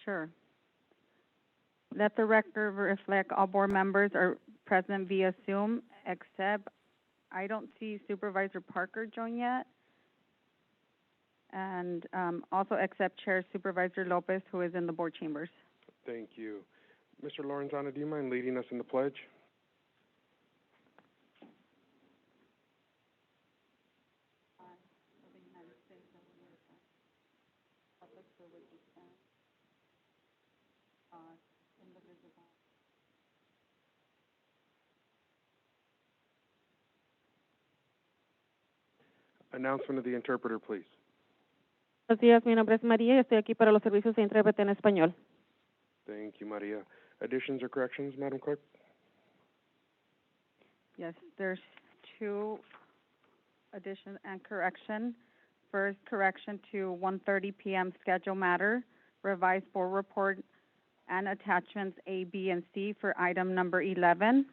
Sure. Let the record reflect all board members are present via Zoom, except I don't see Supervisor Parker join yet. And also except Chair Supervisor Lopez, who is in the board chambers. Thank you. Mr. Lorenzana, do you mind leading us in the pledge? Announcement of the interpreter, please. Buenos días, mi nombre es María y estoy aquí para los servicios de intérprete en español. Thank you, Maria. Additions or corrections, Madam Clerk? Yes, there's two additions and correction. First, correction to 1:30 p.m. schedule matter, revised board report and attachments A, B, and C for item number 11.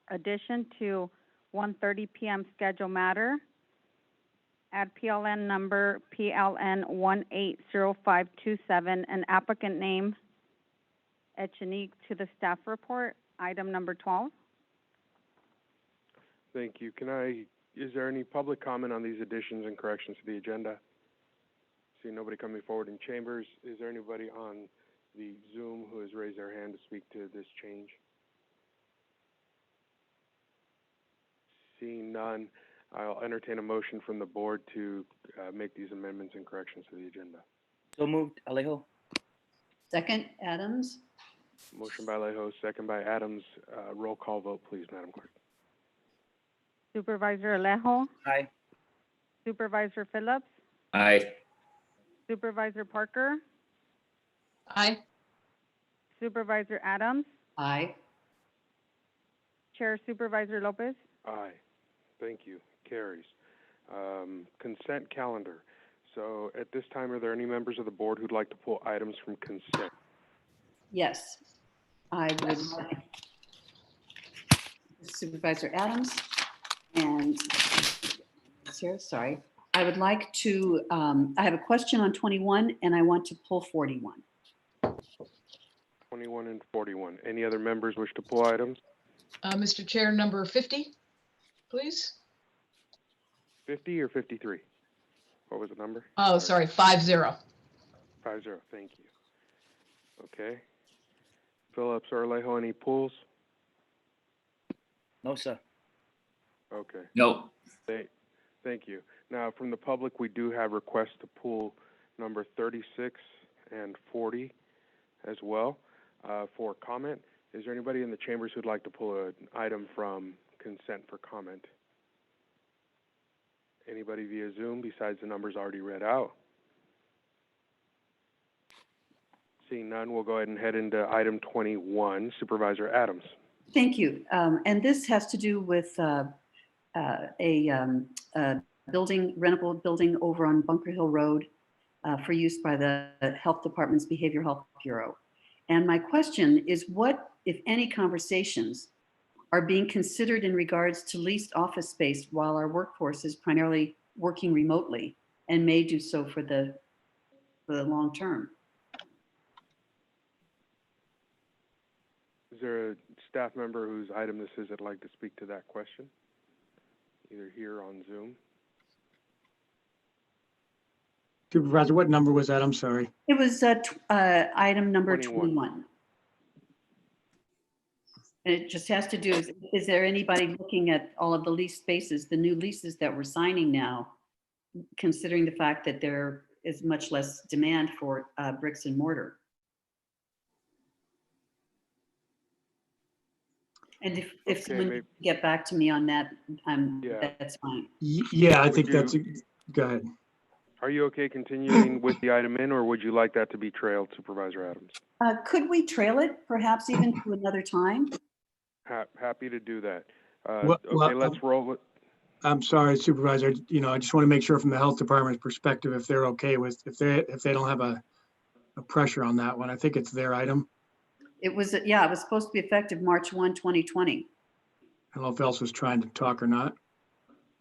Addition to 1:30 p.m. schedule matter, add PLN number PLN 180527 and applicant name Echenique to the staff report, item number 12. Thank you. Is there any public comment on these additions and corrections to the agenda? See nobody coming forward in chambers. Is there anybody on the Zoom who has raised their hand to speak to this change? Seeing none, I'll entertain a motion from the board to make these amendments and corrections to the agenda. So moved, Alejo. Second, Adams. Motion by Alejo, second by Adams. Roll call vote, please, Madam Clerk. Supervisor Alejo, Aye. Supervisor Phillips, Aye. Supervisor Parker, Aye. Supervisor Adams, Aye. Chair Supervisor Lopez. Aye. Thank you. Carries. Consent calendar. So at this time, are there any members of the board who'd like to pull items from consent? Yes. I would like Supervisor Adams and here, sorry. I would like to, I have a question on 21 and I want to pull 41. 21 and 41. Any other members wish to pull items? Mr. Chair, number 50, please. 50 or 53? What was the number? Oh, sorry, 5-0. 50. Thank you. Okay. Phillips or Alejo, any pulls? No, sir. Okay. No. Thank you. Now, from the public, we do have requests to pull number 36 and 40 as well for comment. Is there anybody in the chambers who'd like to pull an item from consent for comment? Anybody via Zoom besides the numbers already read out? Seeing none, we'll go ahead and head into item 21. Supervisor Adams. Thank you. And this has to do with a building, rentable building over on Bunker Hill Road for use by the Health Department's Behavioral Health Bureau. And my question is, what, if any, conversations are being considered in regards to leased office space while our workforce is primarily working remotely and may do so for the long term? Is there a staff member whose item this is that'd like to speak to that question? Either here or on Zoom? Supervisor, what number was that? I'm sorry. It was item number 21. 21. And it just has to do, is there anybody looking at all of the lease spaces, the new leases that we're signing now, considering the fact that there is much less demand for bricks and mortar? And if Okay, someone maybe. could get back to me on that, Yeah. that's fine. Yeah, I Would think you- that's, go ahead. Are you okay continuing with the item in, or would you like that to be trailed, Supervisor Adams? Could we trail it perhaps even to another time? Happy to do that. Well, Okay, let's roll it. I'm sorry, Supervisor, I just want to make sure from the Health Department's perspective, if they're okay with, if they don't have a pressure on that one. I think it's their item. It was, yeah, it was supposed to be effective March 1, 2020. I don't know if Elsa's trying to talk or not.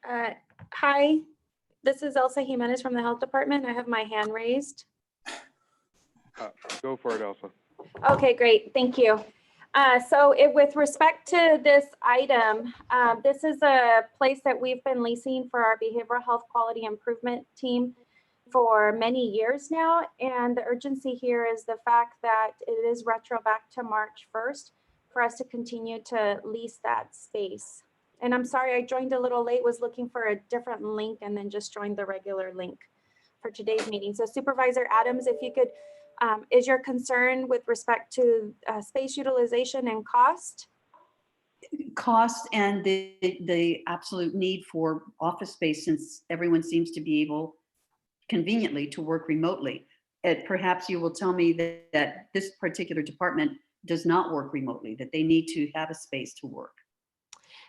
Hi, this is Elsa Jimenez from the Health Department. I have my hand raised. Go for it, Elsa. Okay, great. Thank you. With respect to this item, this is a place that we've been leasing for our behavioral health quality improvement team for many years now. And the urgency here is the fact that it is retro back to March 1st for us to continue to lease that space. And I'm sorry, I joined a little late, was looking for a different link and then just joined the regular link for today's meeting. So Supervisor Adams, if you could, is your concern with respect to space utilization and cost? Cost and the absolute need for office space, since everyone seems to be able conveniently to work remotely. Perhaps you will tell me that this particular department does not work remotely, that they need to have a space to work.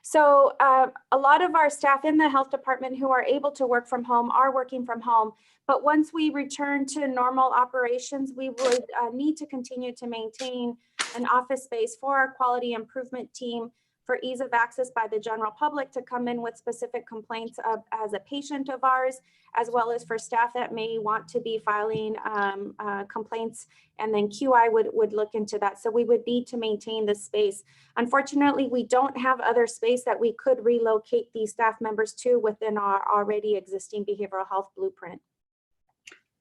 So a lot of our staff in the health department who are able to work from home are working from home. But once we return to normal operations, we would need to continue to maintain an office space for our quality improvement team for ease of access by the general public to come in with specific complaints as a patient of ours, as well as for staff that may want to be filing complaints, and then QI would look into that. So we would need to maintain the space. Unfortunately, we don't have other space that we could relocate these staff members to within our already existing behavioral health blueprint.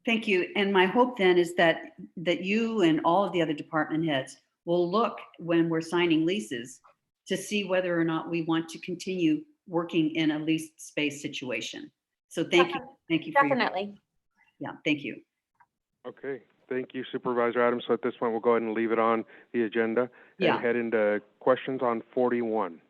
Thank you. And my hope then is that you and all of the other department heads will look when we're signing leases to see whether or not we want to continue working in a leased space situation. So thank you. Thank you for Definitely. Thank you. Okay, thank you, Supervisor Adams. So at this point, we'll go ahead and leave it on the agenda and head into questions on 41.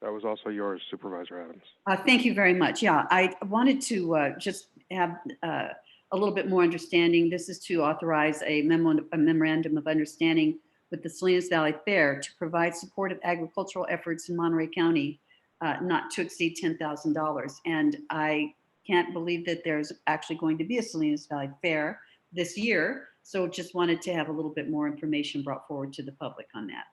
That was also yours, Supervisor Adams. Thank you very much. Yeah, I wanted to just have a little bit more understanding. This is to authorize a memorandum of understanding with the Salinas Valley Fair to provide support of agricultural efforts in Monterey County, not to exceed $10,000. And I can't believe that there's actually going to be a Salinas Valley Fair this year. So just wanted to have a little bit more information brought forward to the public on that.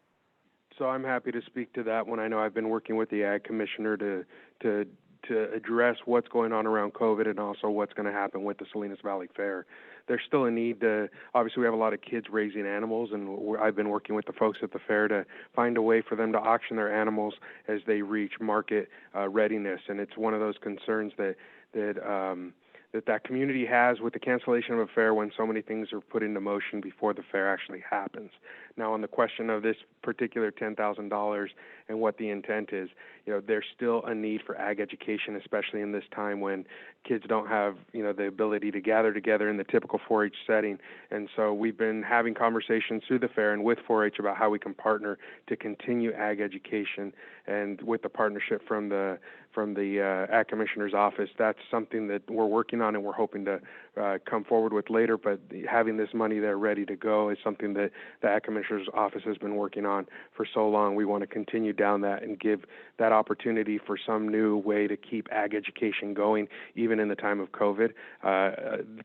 So I'm happy to speak to that one. I know I've been working with the Ag Commissioner to address what's going on around COVID and also what's going to happen with the Salinas Valley Fair. There's still a need to, obviously we have a lot of kids raising animals, and I've been working with the folks at the fair to find a way for them to auction their animals as they reach market readiness. And it's one of those concerns that community has with the cancellation of a fair when so many things are put into motion before the fair actually happens. Now, on the question of this particular $10,000 and what the intent is, there's still a need for ag education, especially in this time when kids don't have, the ability to gather together in the typical 4-H setting. And so we've been having conversations through the fair and with 4-H about how we can partner to continue ag education. And with the partnership from the Ag Commissioner's office, that's something that we're working on and we're hoping to come forward with later. But having this money there ready to go is something that the Ag Commissioner's office has been working on for so long. We want to continue down that and give that opportunity for some new way to keep ag education going, even in the time of COVID,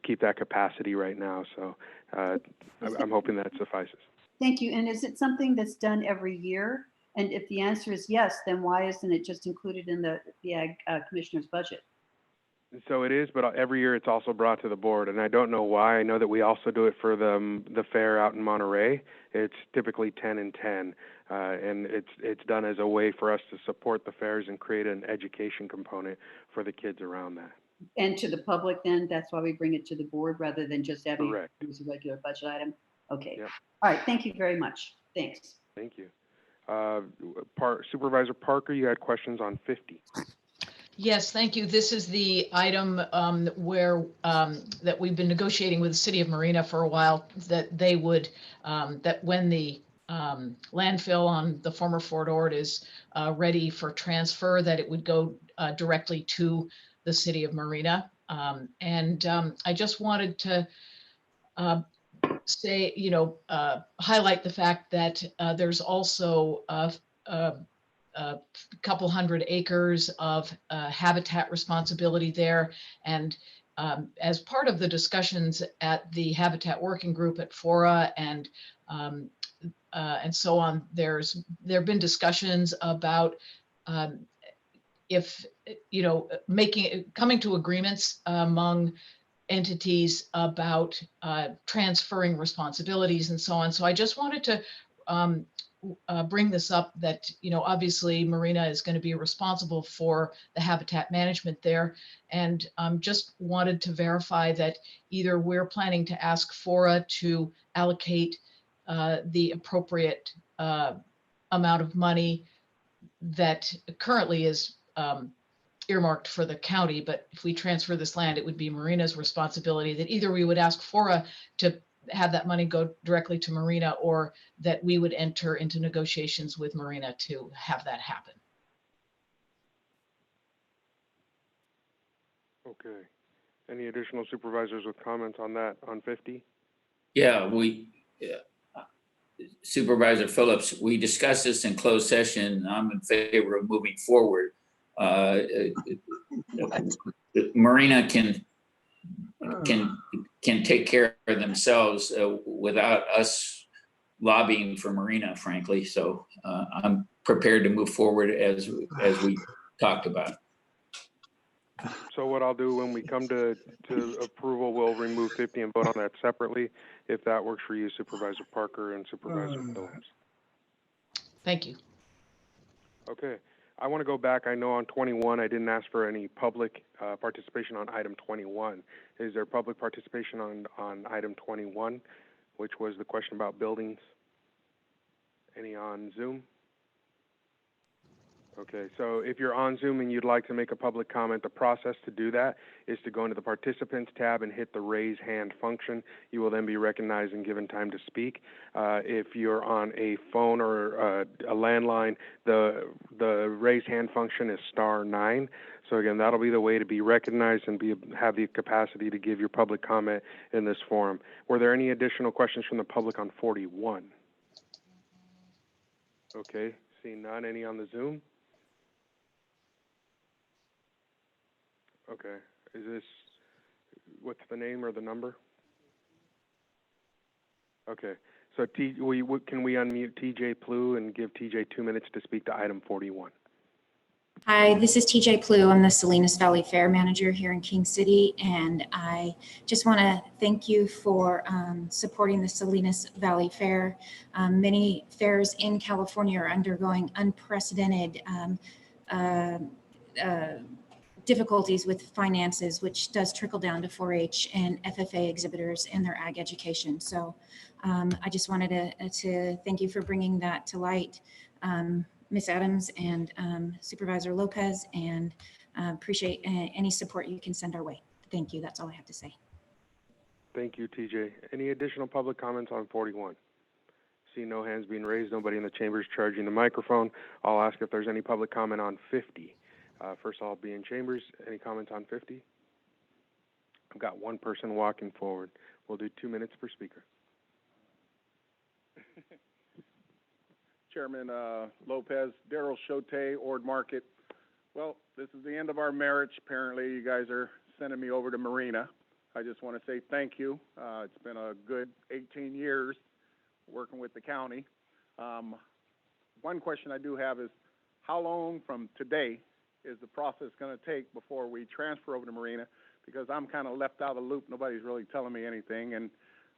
keep that capacity right now. So I'm hoping that suffices. Thank you. And is it something that's done every year? And if the answer is yes, then why isn't it just included in the Ag Commissioner's budget? So it is, but every year it's also brought to the board, and I don't know why. I know that we also do it for the fair out in Monterey. It's typically 10 and 10, and it's done as a way for us to support the fairs and create an education component for the kids around that. And to the public, then that's why we bring it to the board rather than just having it as a regular budget item. Okay. Yep. All right. Thank you very much. Thanks. Thank you. Supervisor Parker, you had questions on 50. Yes, thank you. This is the item where that we've been negotiating with the city of Marina for a while, that they would, that when the landfill on the former Fort Ord is ready for transfer, that it would go directly to the city of Marina. I just wanted to say, highlight the fact that there's also a couple hundred acres of habitat responsibility there. And as part of the discussions at the Habitat Working Group at FORA and so on, there have been discussions about if, coming to agreements among entities about transferring responsibilities and so on. So I just wanted to bring this up that, obviously Marina is going to be responsible for the habitat management there. And just wanted to verify that either we're planning to ask FORA to allocate the appropriate amount of money that currently is earmarked for the county, but if we transfer this land, it would be Marina's responsibility, that either we would ask FORA to have that money go directly to Marina, or that we would enter into negotiations with Marina to have that happen. Okay. Any additional supervisors with comments on that, on 50? Yeah, Supervisor Phillips, we discussed this in closed session. I'm in favor of moving forward. Marina can take care of themselves without us lobbying for Marina, frankly. So I'm prepared to move forward as we talked about. So what I'll do when we come to approval, we'll remove 50 and vote on that separately, if that works for you, Supervisor Parker and Supervisor Phillips. Thank you. Okay. I want to go back. I know on 21, I didn't ask for any public participation on item 21. Is there public participation on item 21, which was the question about buildings? Any on Zoom? Okay, so if you're on Zoom and you'd like to make a public comment, the process to do that is to go into the participants tab and hit the raise hand function. You will then be recognized and given time to speak. If you're on a phone or a landline, the raise hand function is *9. So again, that'll be the way to be recognized and have the capacity to give your public comment in this forum. Were there any additional questions from the public on 41? Okay, seeing none. Any on the Zoom? Okay, what's the name or the number? Okay, so can we unmute TJ Plew and give TJ 2 minutes to speak to item 41? Hi, this is TJ Plew. I'm the Salinas Valley Fair Manager here in King City, and I just want to thank you for supporting the Salinas Valley Fair. Many fairs in California are undergoing unprecedented difficulties with finances, which does trickle down to 4-H and FFA exhibitors and their ag education. So I just wanted to thank you for bringing that to light, Ms. Adams and Supervisor Lopez, and appreciate any support you can send our way. Thank you. That's all I have to say. Thank you, TJ. Any additional public comments on 41? See no hands being raised, nobody in the chamber is charging the microphone. I'll ask if there's any public comment on 50. First, I'll be in chambers. Any comments on 50? I've got one person walking forward. We'll do 2 minutes per speaker. Chairman Lopez, Daryl Chote, Ord Market. Well, this is the end of our marriage. Apparently, you guys are sending me over to Marina. I just want to say thank you. It's been a good 18 years working with the county. One question I do have is, how long from today is the process going to take before we transfer over to Marina? Because I'm kind of left out of the loop. Nobody's really telling me anything. And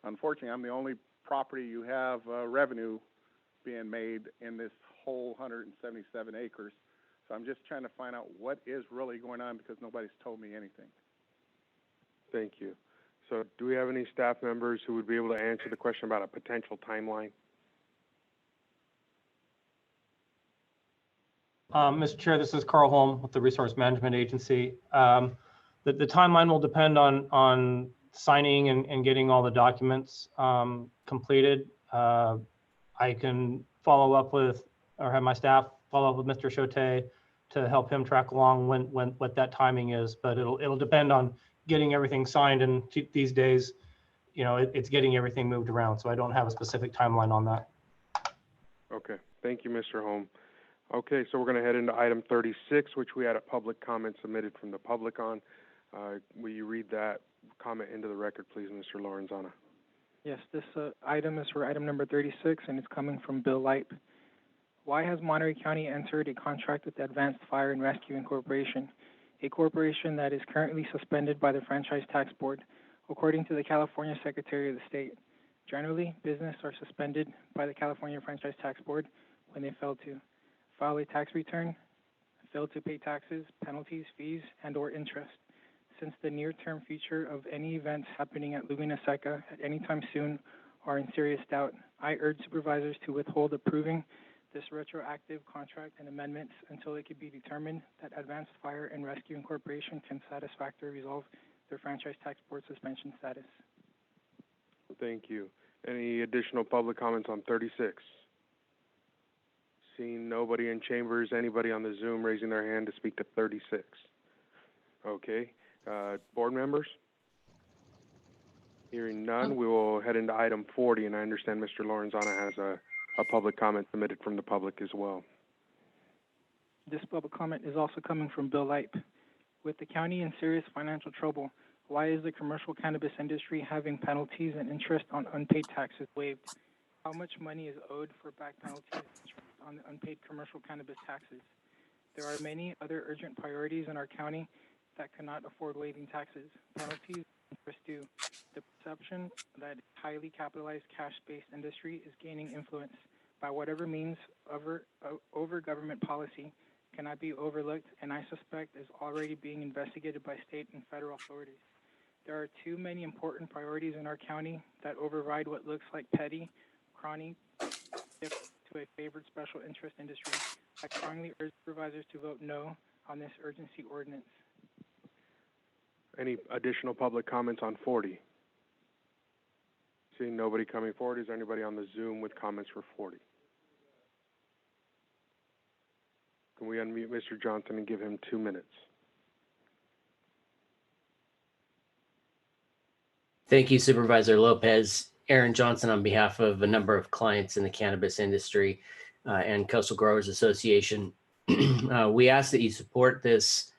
unfortunately, I'm the only property you have revenue being made in this whole 177 acres. So I'm just trying to find out what is really going on, because nobody's told me anything. Thank you. So do we have any staff members who would be able to answer the question about a potential timeline? Mr. Chair, this is Carl Holm with the Resource Management Agency. The timeline will depend on signing and getting all the documents completed. I can follow up with, or have my staff follow up with Mr. Chote to help him track along what that timing is, but it'll depend on getting everything signed, and these days, it's getting everything moved around, so I don't have a specific timeline on that. Okay, thank you, Mr. Holm. Okay, so we're going to head into item 36, which we had a public comment submitted from the public on. Will you read that comment into the record, please, Mr. Lorenzana? Yes, this item is for item number 36, and it's coming from Bill Lipe. Why has Monterey County entered a contract with the Advanced Fire and Rescue Incorporation, a corporation that is currently suspended by the Franchise Tax Board according to the California Secretary of the State. Generally, business are suspended by the California Franchise Tax Board when they fail to file a tax return, fail to pay taxes, penalties, fees, and/or interest. Since the near-term future of any events happening at Laguna Seca at any time soon are in serious doubt, I urge supervisors to withhold approving this retroactive contract and amendments until it can be determined that Advanced Fire and Rescue Incorporation can satisfactorily resolve their franchise tax board suspension status. Thank you. Any additional public comments on 36? Seeing nobody in chambers, anybody on the Zoom raising their hand to speak to 36? Okay. Board members? Hearing none, we will head into item 40, and I understand Mr. Lorenzana has a public comment submitted from the public as well. This public comment is also coming from Bill Lipe. With the county in serious financial trouble, why is the commercial cannabis industry having penalties and interest on unpaid taxes waived? How much money is owed for back penalties and interest on the unpaid commercial cannabis taxes? There are many other urgent priorities in our county that cannot afford waiving taxes, penalties, and interest due. The perception that highly capitalized cash-based industry is gaining influence by whatever means over government policy cannot be overlooked, and I suspect is already being investigated by state and federal authorities. There are too many important priorities in our county that override what looks like petty, crony, to a favored special interest industry. I strongly urge supervisors to vote no on this urgency ordinance. Any additional public comments on 40? Seeing nobody coming forward, is there anybody on the Zoom with comments for 40? Can we unmute Mr. Johnson and give him 2 minutes? Thank you, Supervisor Lopez. Aaron Johnson on behalf of a number of clients in the cannabis industry and Coastal Growers Association. We ask that you support this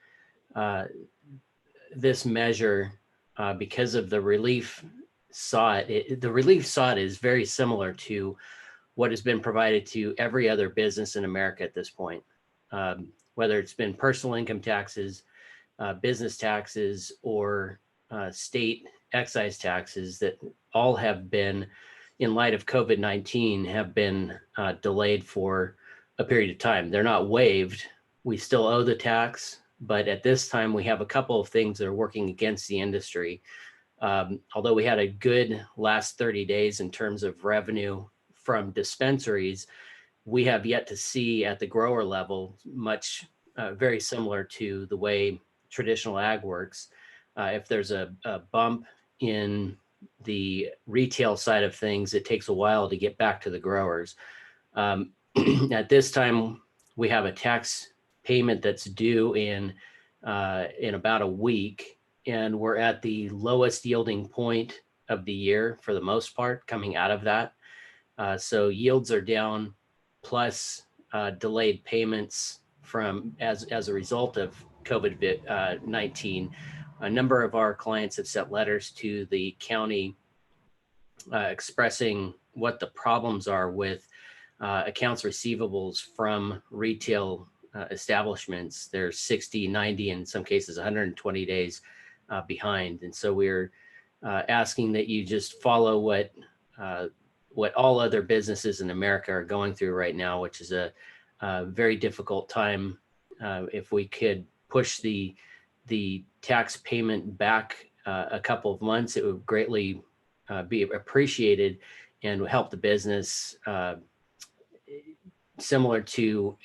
this measure because of the relief sought. The relief sought is very similar to what has been provided to every other business in America at this point, whether it's been personal income taxes, business taxes, or state excise taxes that all have been, in light of COVID-19, have been delayed for a period of time. They're not waived. We still owe the tax, but at this time we have a couple of things that are working against the industry. Although we had a good last 30 days in terms of revenue from dispensaries, we have yet to see at the grower level much very similar to the way traditional ag works. If there's a bump in the retail side of things, it takes a while to get back to the growers. At this time, we have a tax payment that's due in about a week, and we're at the lowest yielding point of the year for the most part coming out of that. So yields are down, plus delayed payments from as a result of COVID-19. A number of our clients have sent letters to the county expressing what the problems are with accounts receivables from retail establishments. They're 60, 90, in some cases 120 days behind. And so we're asking that you just follow what all other businesses in America are going through right now, which is a very difficult time. If we could push the tax payment back a couple of months, it would greatly be appreciated and would help the business, similar to,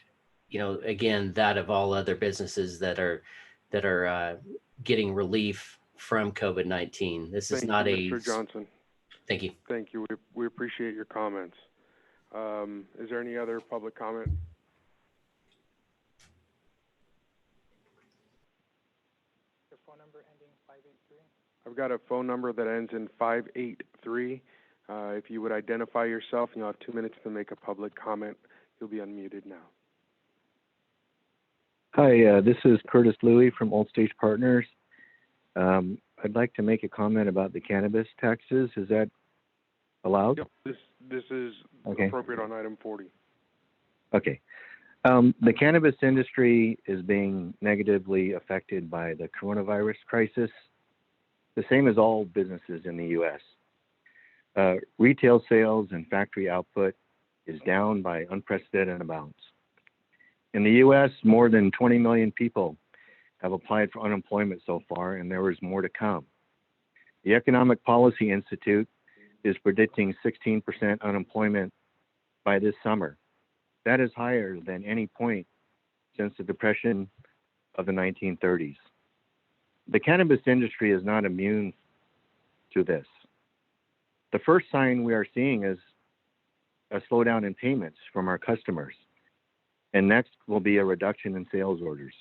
again, that of all other businesses that are getting relief from COVID-19. This is not a. Mr. Johnson. Thank you. Thank you. We appreciate your comments. Is there any other public comment? Your phone number ending 583. I've got a phone number that ends in 583. If you would identify yourself, and you'll have 2 minutes to make a public comment. You'll be unmuted now. Hi, this is Curtis Louie from Old Stage Partners. I'd like to make a comment about the cannabis taxes. Is that allowed? Yep, this is okay. Appropriate on item 40. Okay. The cannabis industry is being negatively affected by the coronavirus crisis. the same as all businesses in the U.S. Retail sales and factory output is down by unprecedented amounts. In the U.S., more than 20 million people have applied for unemployment so far, and there is more to come. The Economic Policy Institute is predicting 16% unemployment by this summer. That is higher than any point since the Depression of the 1930s. The cannabis industry is not immune to this. The first sign we are seeing is a slowdown in payments from our customers, and next will be a reduction in sales orders.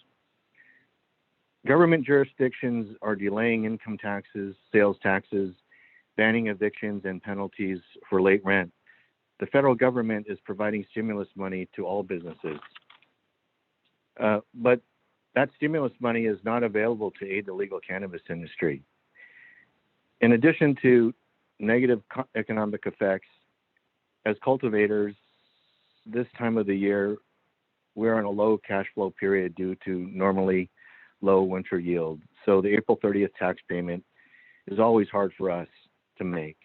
Government jurisdictions are delaying income taxes, sales taxes, banning evictions and penalties for late rent. The federal government is providing stimulus money to all businesses. But that stimulus money is not available to aid the legal cannabis industry. In addition to negative economic effects, as cultivators, this time of the year, we're on a low cash flow period due to normally low winter yield. So the April 30th tax payment is always hard for us to make.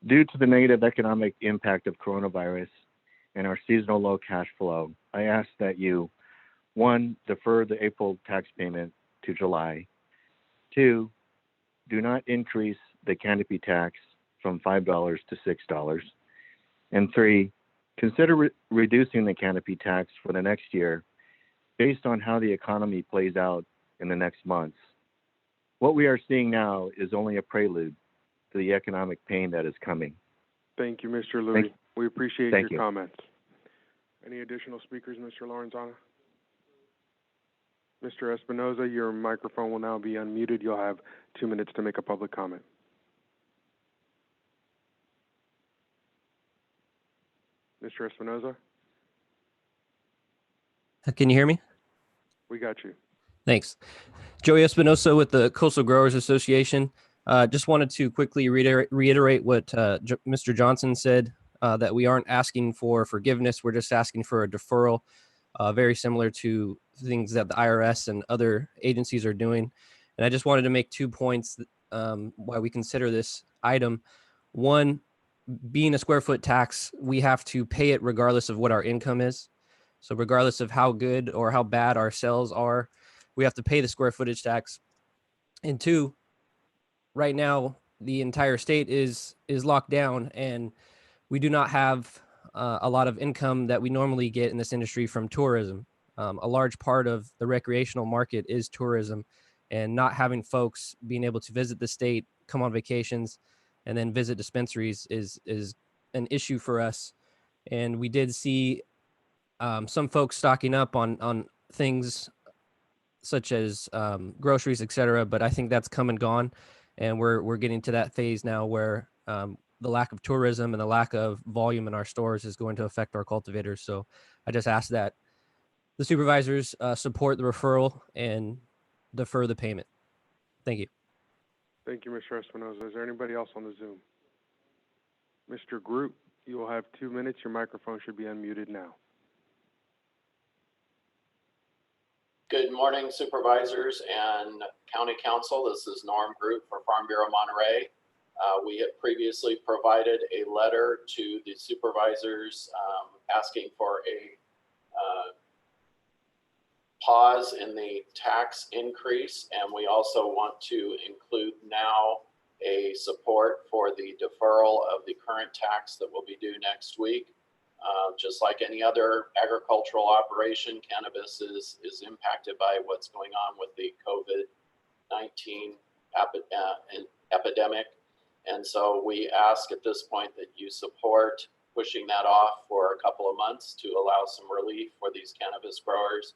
Due to the negative economic impact of coronavirus and our seasonal low cash flow, I ask that you, 1, defer the April tax payment to July. 2, do not increase the canopy tax from $5 to $6. And 3, consider reducing the canopy tax for the next year based on how the economy plays out in the next months. What we are seeing now is only a prelude to the economic pain that is coming. Thank you, Mr. Louis. We appreciate Thank your you. comments. Any additional speakers, Mr. Lorenzana? Mr. Espinoza, your microphone will now be unmuted. You'll have 2 minutes to make a public comment. Mr. Espinoza, Can you hear me? we got you. Thanks. Joey Espinoza with the Coastal Growers Association. Just wanted to quickly reiterate what Mr. Johnson said, that we aren't asking for forgiveness. We're just asking for a deferral, very similar to things that the IRS and other agencies are doing. And I just wanted to make 2 points why we consider this item. One, being a square foot tax, we have to pay it regardless of what our income is. So regardless of how good or how bad our sales are, we have to pay the square footage tax. And 2, right now, the entire state is locked down, and we do not have a lot of income that we normally get in this industry from tourism. A large part of the recreational market is tourism, and not having folks being able to visit the state, come on vacations, and then visit dispensaries is an issue for us. And we did see some folks stocking up on things such as groceries, et cetera, but I think that's come and gone. And we're getting to that phase now where the lack of tourism and the lack of volume in our stores is going to affect our cultivators. So I just ask that the supervisors support the referral and defer the payment. Thank you. Thank you, Mr. Espinoza. Is there anybody else on the Zoom? Mr. Groot, you will have 2 minutes. Your microphone should be unmuted now. Good morning, supervisors and county council. This is Norm Groot for Farm Bureau Monterey. We have previously provided a letter to the supervisors asking for a pause in the tax increase, and we also want to include now a support for the deferral of the current tax that will be due next week. Just like any other agricultural operation, cannabis is impacted by what's going on with the COVID-19 epidemic. And so we ask at this point that you support pushing that off for a couple of months to allow some relief for these cannabis growers.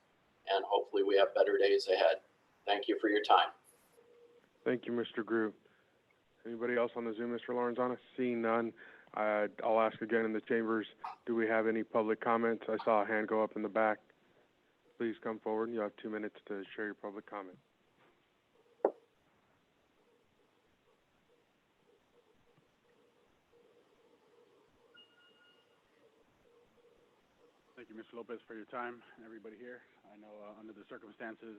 And hopefully we have better days ahead. Thank you for your time. Thank you, Mr. Groot. Anybody else on the Zoom, Mr. Lorenzana? Seeing none, I'll ask again in the chambers, do we have any public comments? I saw a hand go up in the back. Please come forward. You have 2 minutes to share your public comment. Thank you, Mr. Lopez, for your time, and everybody here. I know under the circumstances,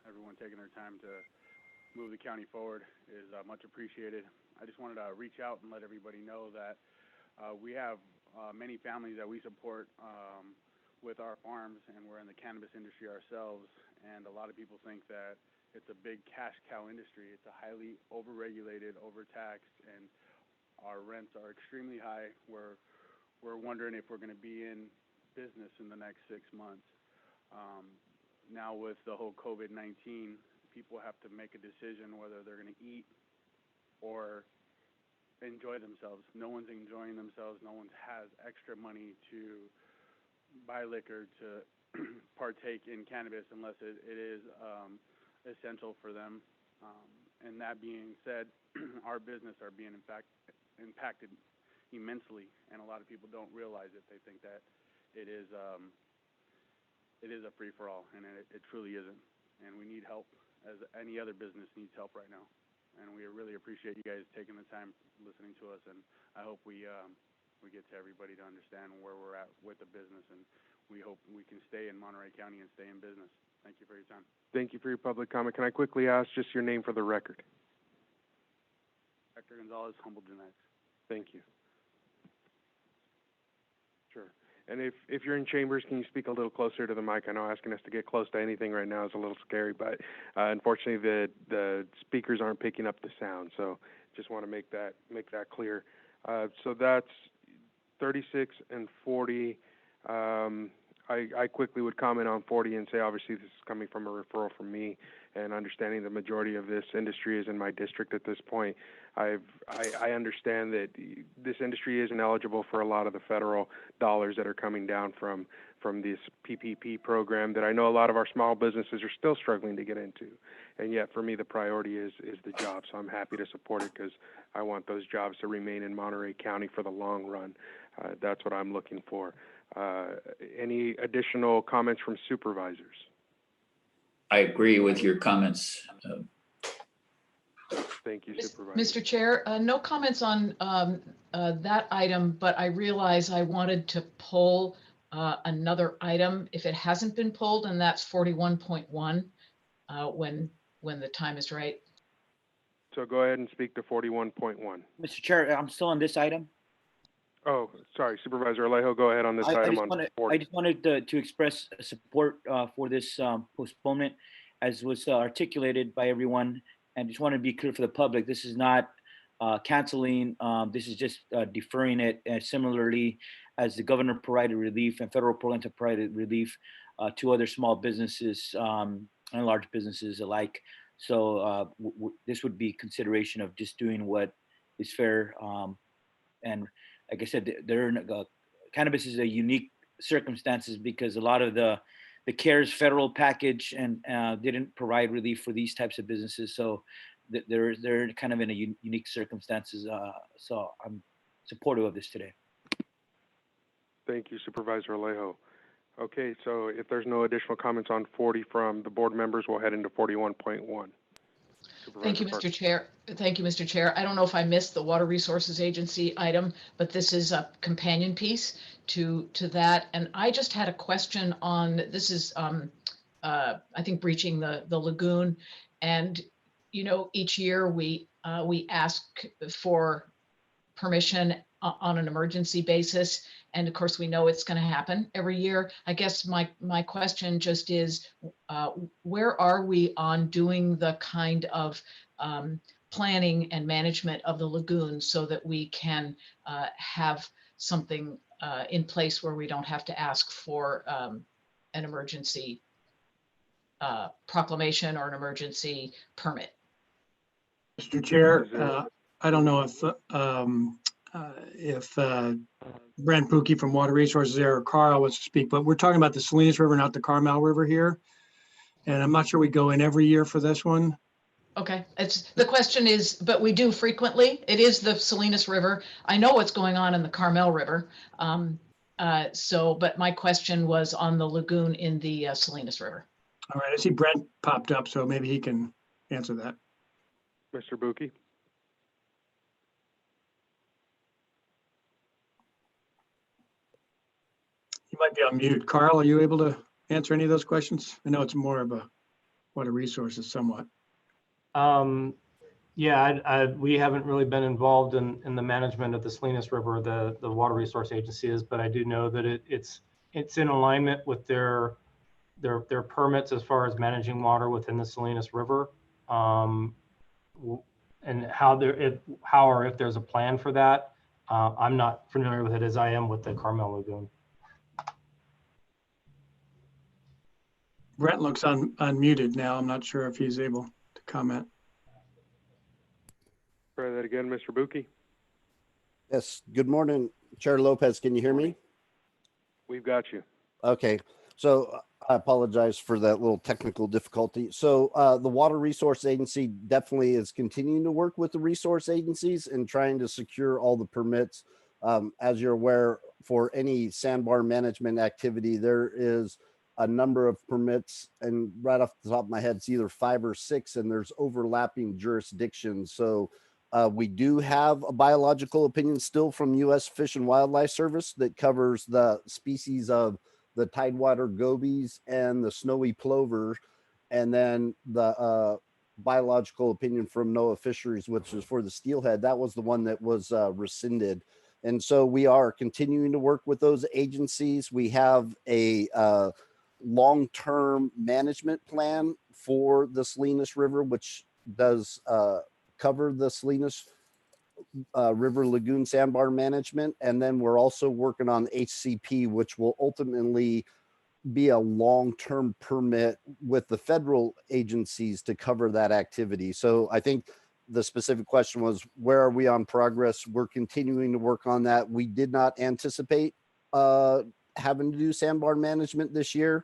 everyone taking their time to move the county forward is much appreciated. I just wanted to reach out and let everybody know that we have many families that we support with our farms, and we're in the cannabis industry ourselves, and a lot of people think that it's a big cash cow industry. It's a highly overregulated, overtaxed, and our rents are extremely high. We're wondering if we're going to be in business in the next 6 months. Now with the whole COVID-19, people have to make a decision whether they're going to eat or enjoy themselves. No one's enjoying themselves. No one has extra money to buy liquor to partake in cannabis unless it is essential for them. And that being said, our business are being impacted immensely, and a lot of people don't realize it. They think that it is a free-for-all, and it truly isn't. And we need help, as any other business needs help right now. And we really appreciate you guys taking the time listening to us, and I hope we get to everybody to understand where we're at with the business, and we hope we can stay in Monterey County and stay in business. Thank you for your time. Thank you for your public comment. Can I quickly ask just your name for the record? Hector Gonzalez, Humble Genetics. Thank you. Sure. And if you're in chambers, can you speak a little closer to the mic? I know asking us to get close to anything right now is a little scary, but unfortunately the speakers aren't picking up the sound. So just want to make that clear. So that's 36 and 40. I quickly would comment on 40 and say, obviously, this is coming from a referral from me, and understanding the majority of this industry is in my district at this point. I understand that this industry isn't eligible for a lot of the federal dollars that are coming down from this PPP program that I know a lot of our small businesses are still struggling to get into. And yet, for me, the priority is the job. So I'm happy to support it because I want those jobs to remain in Monterey County for the long run. That's what I'm looking for. Any additional comments from supervisors? I agree with your comments. Thank you, Supervisor. Mr. Chair, no comments on that item, but I realize I wanted to pull another item if it hasn't been pulled, and that's 41.1 when the time is right. So go ahead and speak to 41.1. Mr. Chair, I'm still on this item. Oh, sorry, Supervisor Alejo, go ahead on this item on 40. I just wanted to express support for this postponement, as was articulated by everyone, and just want to be clear for the public. This is not canceling. This is just deferring it, similarly as the governor provided relief and federal programs have provided relief to other small businesses and large businesses alike. So this would be consideration of just doing what is fair. And like I said, cannabis is a unique circumstances because a lot of the CARES federal package and didn't provide relief for these types of businesses. So they're kind of in a unique circumstances. So I'm supportive of this today. Thank you, Supervisor Alejo. Okay, so if there's no additional comments on 40 from the board members, we'll head into 41.1. Thank you, Mr. Chair. Thank you, Mr. Chair. I don't know if I missed the Water Resources Agency item, but this is a companion piece to that. And I just had a question on, this is, I think, breaching the lagoon. And, you know, each year we ask for permission on an emergency basis. And of course, we know it's going to happen every year. I guess my question just is, where are we on doing the kind of planning and management of the lagoon so that we can have something in place where we don't have to ask for an emergency proclamation or an emergency permit? Mr. Chair, I don't know if Brent Buche from Water Resources there or Carl wants to speak, but we're talking about the Salinas River, not the Carmel River here. And I'm not sure we go in every year for this one. Okay, the question is, but we do frequently. It is the Salinas River. I know what's going on in the Carmel River. But my question was on the lagoon in the Salinas River. All right, I see Brent popped up, so maybe he can answer that. Mr. Buche. You might be on mute. Carl, are you able to answer any of those questions? I know it's more of a Water Resources somewhat. Yeah, we haven't really been involved in the management of the Salinas River, the Water Resource Agency is, but I do know that it's in alignment with their permits as far as managing water within the Salinas River. And how or if there's a plan for that, I'm not familiar with it as I am with the Carmel Lagoon. Brent looks unmuted now. I'm not sure if he's able to comment. Try that again, Mr. Buche. Yes, good morning, Chair Lopez. Can you hear me? We've got you. Okay, so I apologize for that little technical difficulty. So the Water Resource Agency definitely is continuing to work with the resource agencies and trying to secure all the permits. As you're aware, for any sandbar management activity, there is a number of permits, and right off the top of my head, it's either 5 or 6, and there's overlapping jurisdictions. So we do have a biological opinion still from U.S. Fish and Wildlife Service that covers the species of the tidewater gobies and the snowy plover, and then the biological opinion from NOAA Fisheries, which is for the steelhead. That was the one that was rescinded. And so we are continuing to work with those agencies. We have a long-term management plan for the Salinas River, which does cover the Salinas River Lagoon sandbar management. And then we're also working on HCP, which will ultimately be a long-term permit with the federal agencies to cover that activity. So I think the specific question was, where are we on progress? We're continuing to work on that. We did not anticipate having to do sandbar management this year,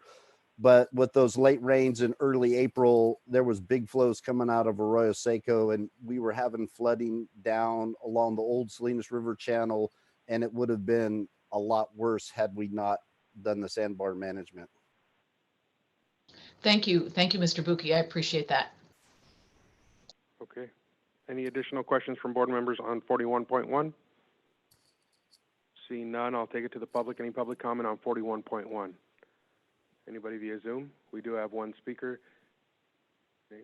but with those late rains in early April, there was big flows coming out of Arroyo Seco, and we were having flooding down along the old Salinas River channel, and it would have been a lot worse had we not done the sandbar management. Thank you, Mr. Buche. I appreciate that. Okay. Any additional questions from board members on 41.1? Seeing none, I'll take it to the public. Any public comment on 41.1? Anybody via Zoom? We do have one speaker. Okay.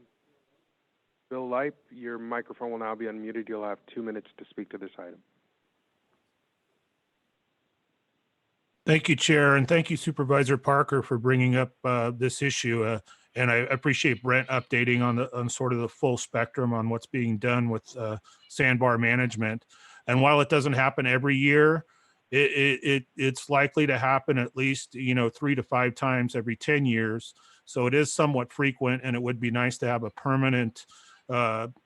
Bill Lipe, your microphone will now be unmuted. You'll have 2 minutes to speak to this item. Thank you, Chair, and thank you, Supervisor Parker, for bringing up this issue. And I appreciate Brent updating on sort of the full spectrum on what's being done with sandbar management. And while it doesn't happen every year, it's likely to happen at least 3 to 5 times every 10 years. So it is somewhat frequent, and it would be nice to have a permanent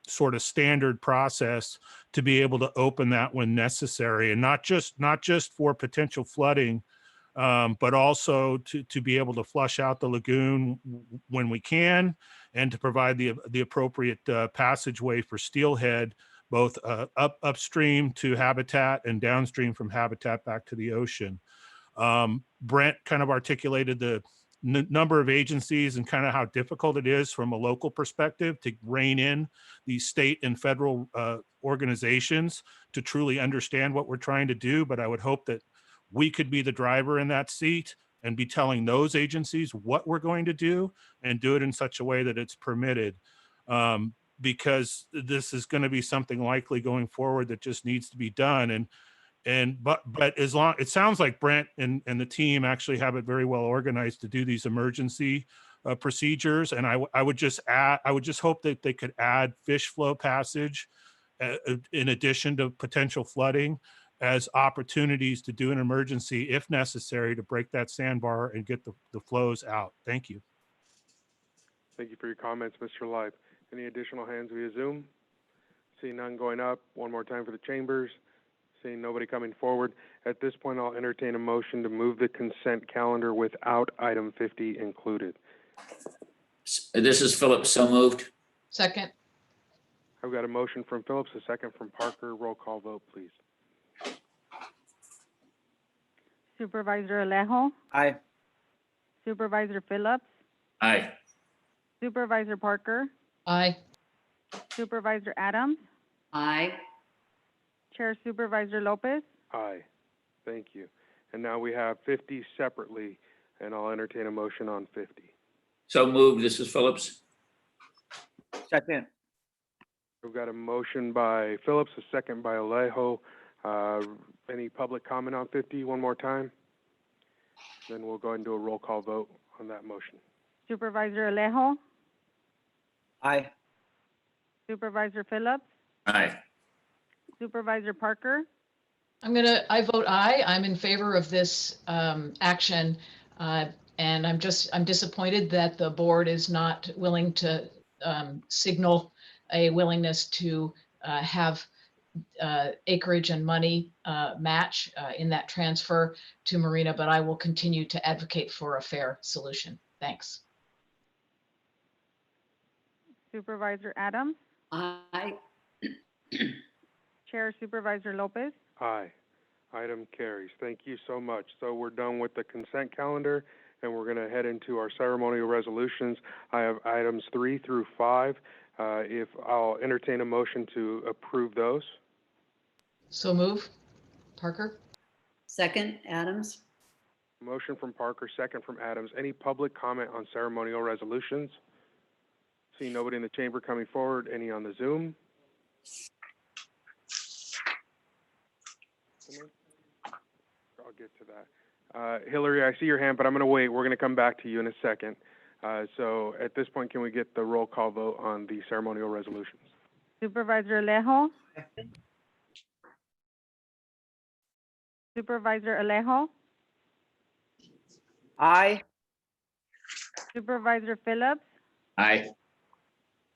sort of standard process to be able to open that when necessary, and not just for potential flooding, but also to be able to flush out the lagoon when we can, and to provide the appropriate passageway for steelhead, both upstream to habitat and downstream from habitat back to the ocean. Brent kind of articulated the number of agencies and kind of how difficult it is from a local perspective to rein in these state and federal organizations to truly understand what we're trying to do. But I would hope that we could be the driver in that seat and be telling those agencies what we're going to do, and do it in such a way that it's permitted. Because this is going to be something likely going forward that just needs to be done. But as long, it sounds like Brent and the team actually have it very well organized to do these emergency procedures. And I would just hope that they could add fish flow passage in addition to potential flooding as opportunities to do an emergency if necessary to break that sandbar and get the flows out. Thank you. Thank you for your comments, Mr. Lipe. Any additional hands via Zoom? Seeing none going up. One more time for the chambers. Seeing nobody coming forward. At this point, I'll entertain a motion to move the consent calendar without item 50 included. This is Phillips, so moved. Second. I've got a motion from Phillips, a second from Parker. Roll call vote, please. Supervisor Alejo? Aye. Supervisor Phillips? Aye. Supervisor Parker? Aye. Supervisor Adams? Aye. Chair Supervisor Lopez? Aye. Thank you. And now we have 50 separately, and I'll entertain a motion on 50. So moved. This is Phillips. Second. We've got a motion by Phillips, a second by Alejo. Any public comment on 50 one more time? Then we'll go ahead and do a roll call vote on that motion. Supervisor Alejo, Aye. Supervisor Phillips, Aye. Supervisor Parker, I vote aye. I'm in favor of this action. And I'm disappointed that the board is not willing to signal a willingness to have acreage and money match in that transfer to Marina, but I will continue to advocate for a fair solution. Thanks. Supervisor Adams, Aye. Chair Supervisor Lopez. Aye. Item carries. Thank you so much. So we're done with the consent calendar, and we're going to head into our ceremonial resolutions. I have items 3 through 5. If I'll entertain a motion to approve those. So move. Parker? Second, Adams. Motion from Parker, second from Adams. Any public comment on ceremonial resolutions? See nobody in the chamber coming forward. Any on the Zoom? I'll get to that. Hillary, I see your hand, but I'm going to wait. We're going to come back to you in a second. So at this point, can we get the roll call vote on the ceremonial resolutions? Supervisor Alejo. Supervisor Alejo. Aye. Supervisor Phillips. Aye.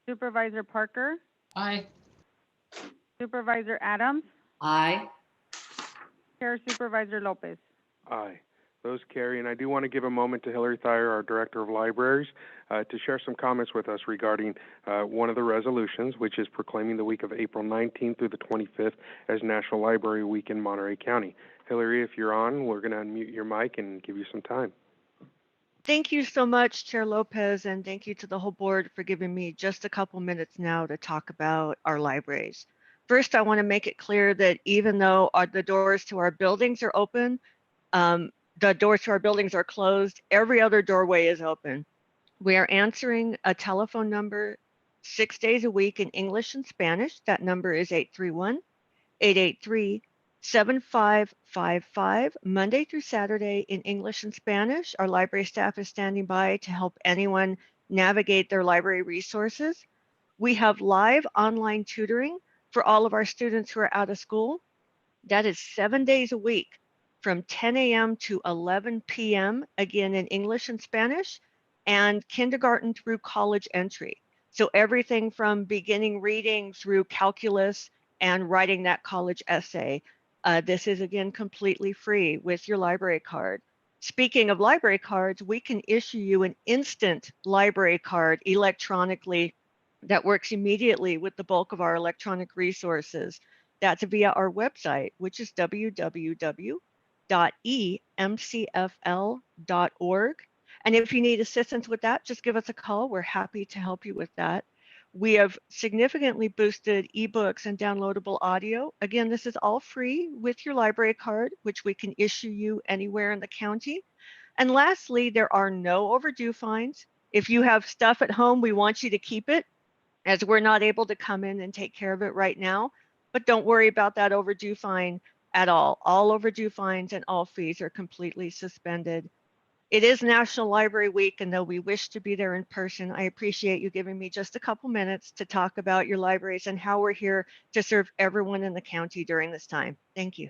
Supervisor Parker. Aye. Supervisor Adams. Aye. Chair Supervisor Lopez. Aye. Those carry, and I do want to give a moment to Hillary Thayer, our Director of Libraries, to share some comments with us regarding one of the resolutions, which is proclaiming the week of April 19th through the 25th as National Library Week in Monterey County. Hillary, if you're on, we're going to unmute your mic and give you some time. Thank you so much, Chair Lopez, and thank you to the whole board for giving me just a couple minutes now to talk about our libraries. First, I want to make it clear that even though the doors to our buildings are open, the doors to our buildings are closed, every other doorway is open. We are answering a telephone number 6 days a week in English and Spanish. That number is 831-883-7555, Monday through Saturday in English and Spanish. Our library staff is standing by to help anyone navigate their library resources. We have live online tutoring for all of our students who are out of school. That is 7 days a week from 10 a.m. to 11 p.m., again in English and Spanish, and kindergarten through college entry. So everything from beginning reading through calculus and writing that college essay. This is, again, completely free with your library card. Speaking of library cards, we can issue you an instant library card electronically that works immediately with the bulk of our electronic resources. That's via our website, which is www.emcfl.org. And if you need assistance with that, just give us a call. We're happy to help you with that. We have significantly boosted ebooks and downloadable audio. Again, this is all free with your library card, which we can issue you anywhere in the county. And lastly, there are no overdue fines. If you have stuff at home, we want you to keep it, as we're not able to come in and take care of it right now. But don't worry about that overdue fine at all. All overdue fines and all fees are completely suspended. It is National Library Week, and though we wish to be there in person, I appreciate you giving me just a couple minutes to talk about your libraries and how we're here to serve everyone in the county during this time. Thank you.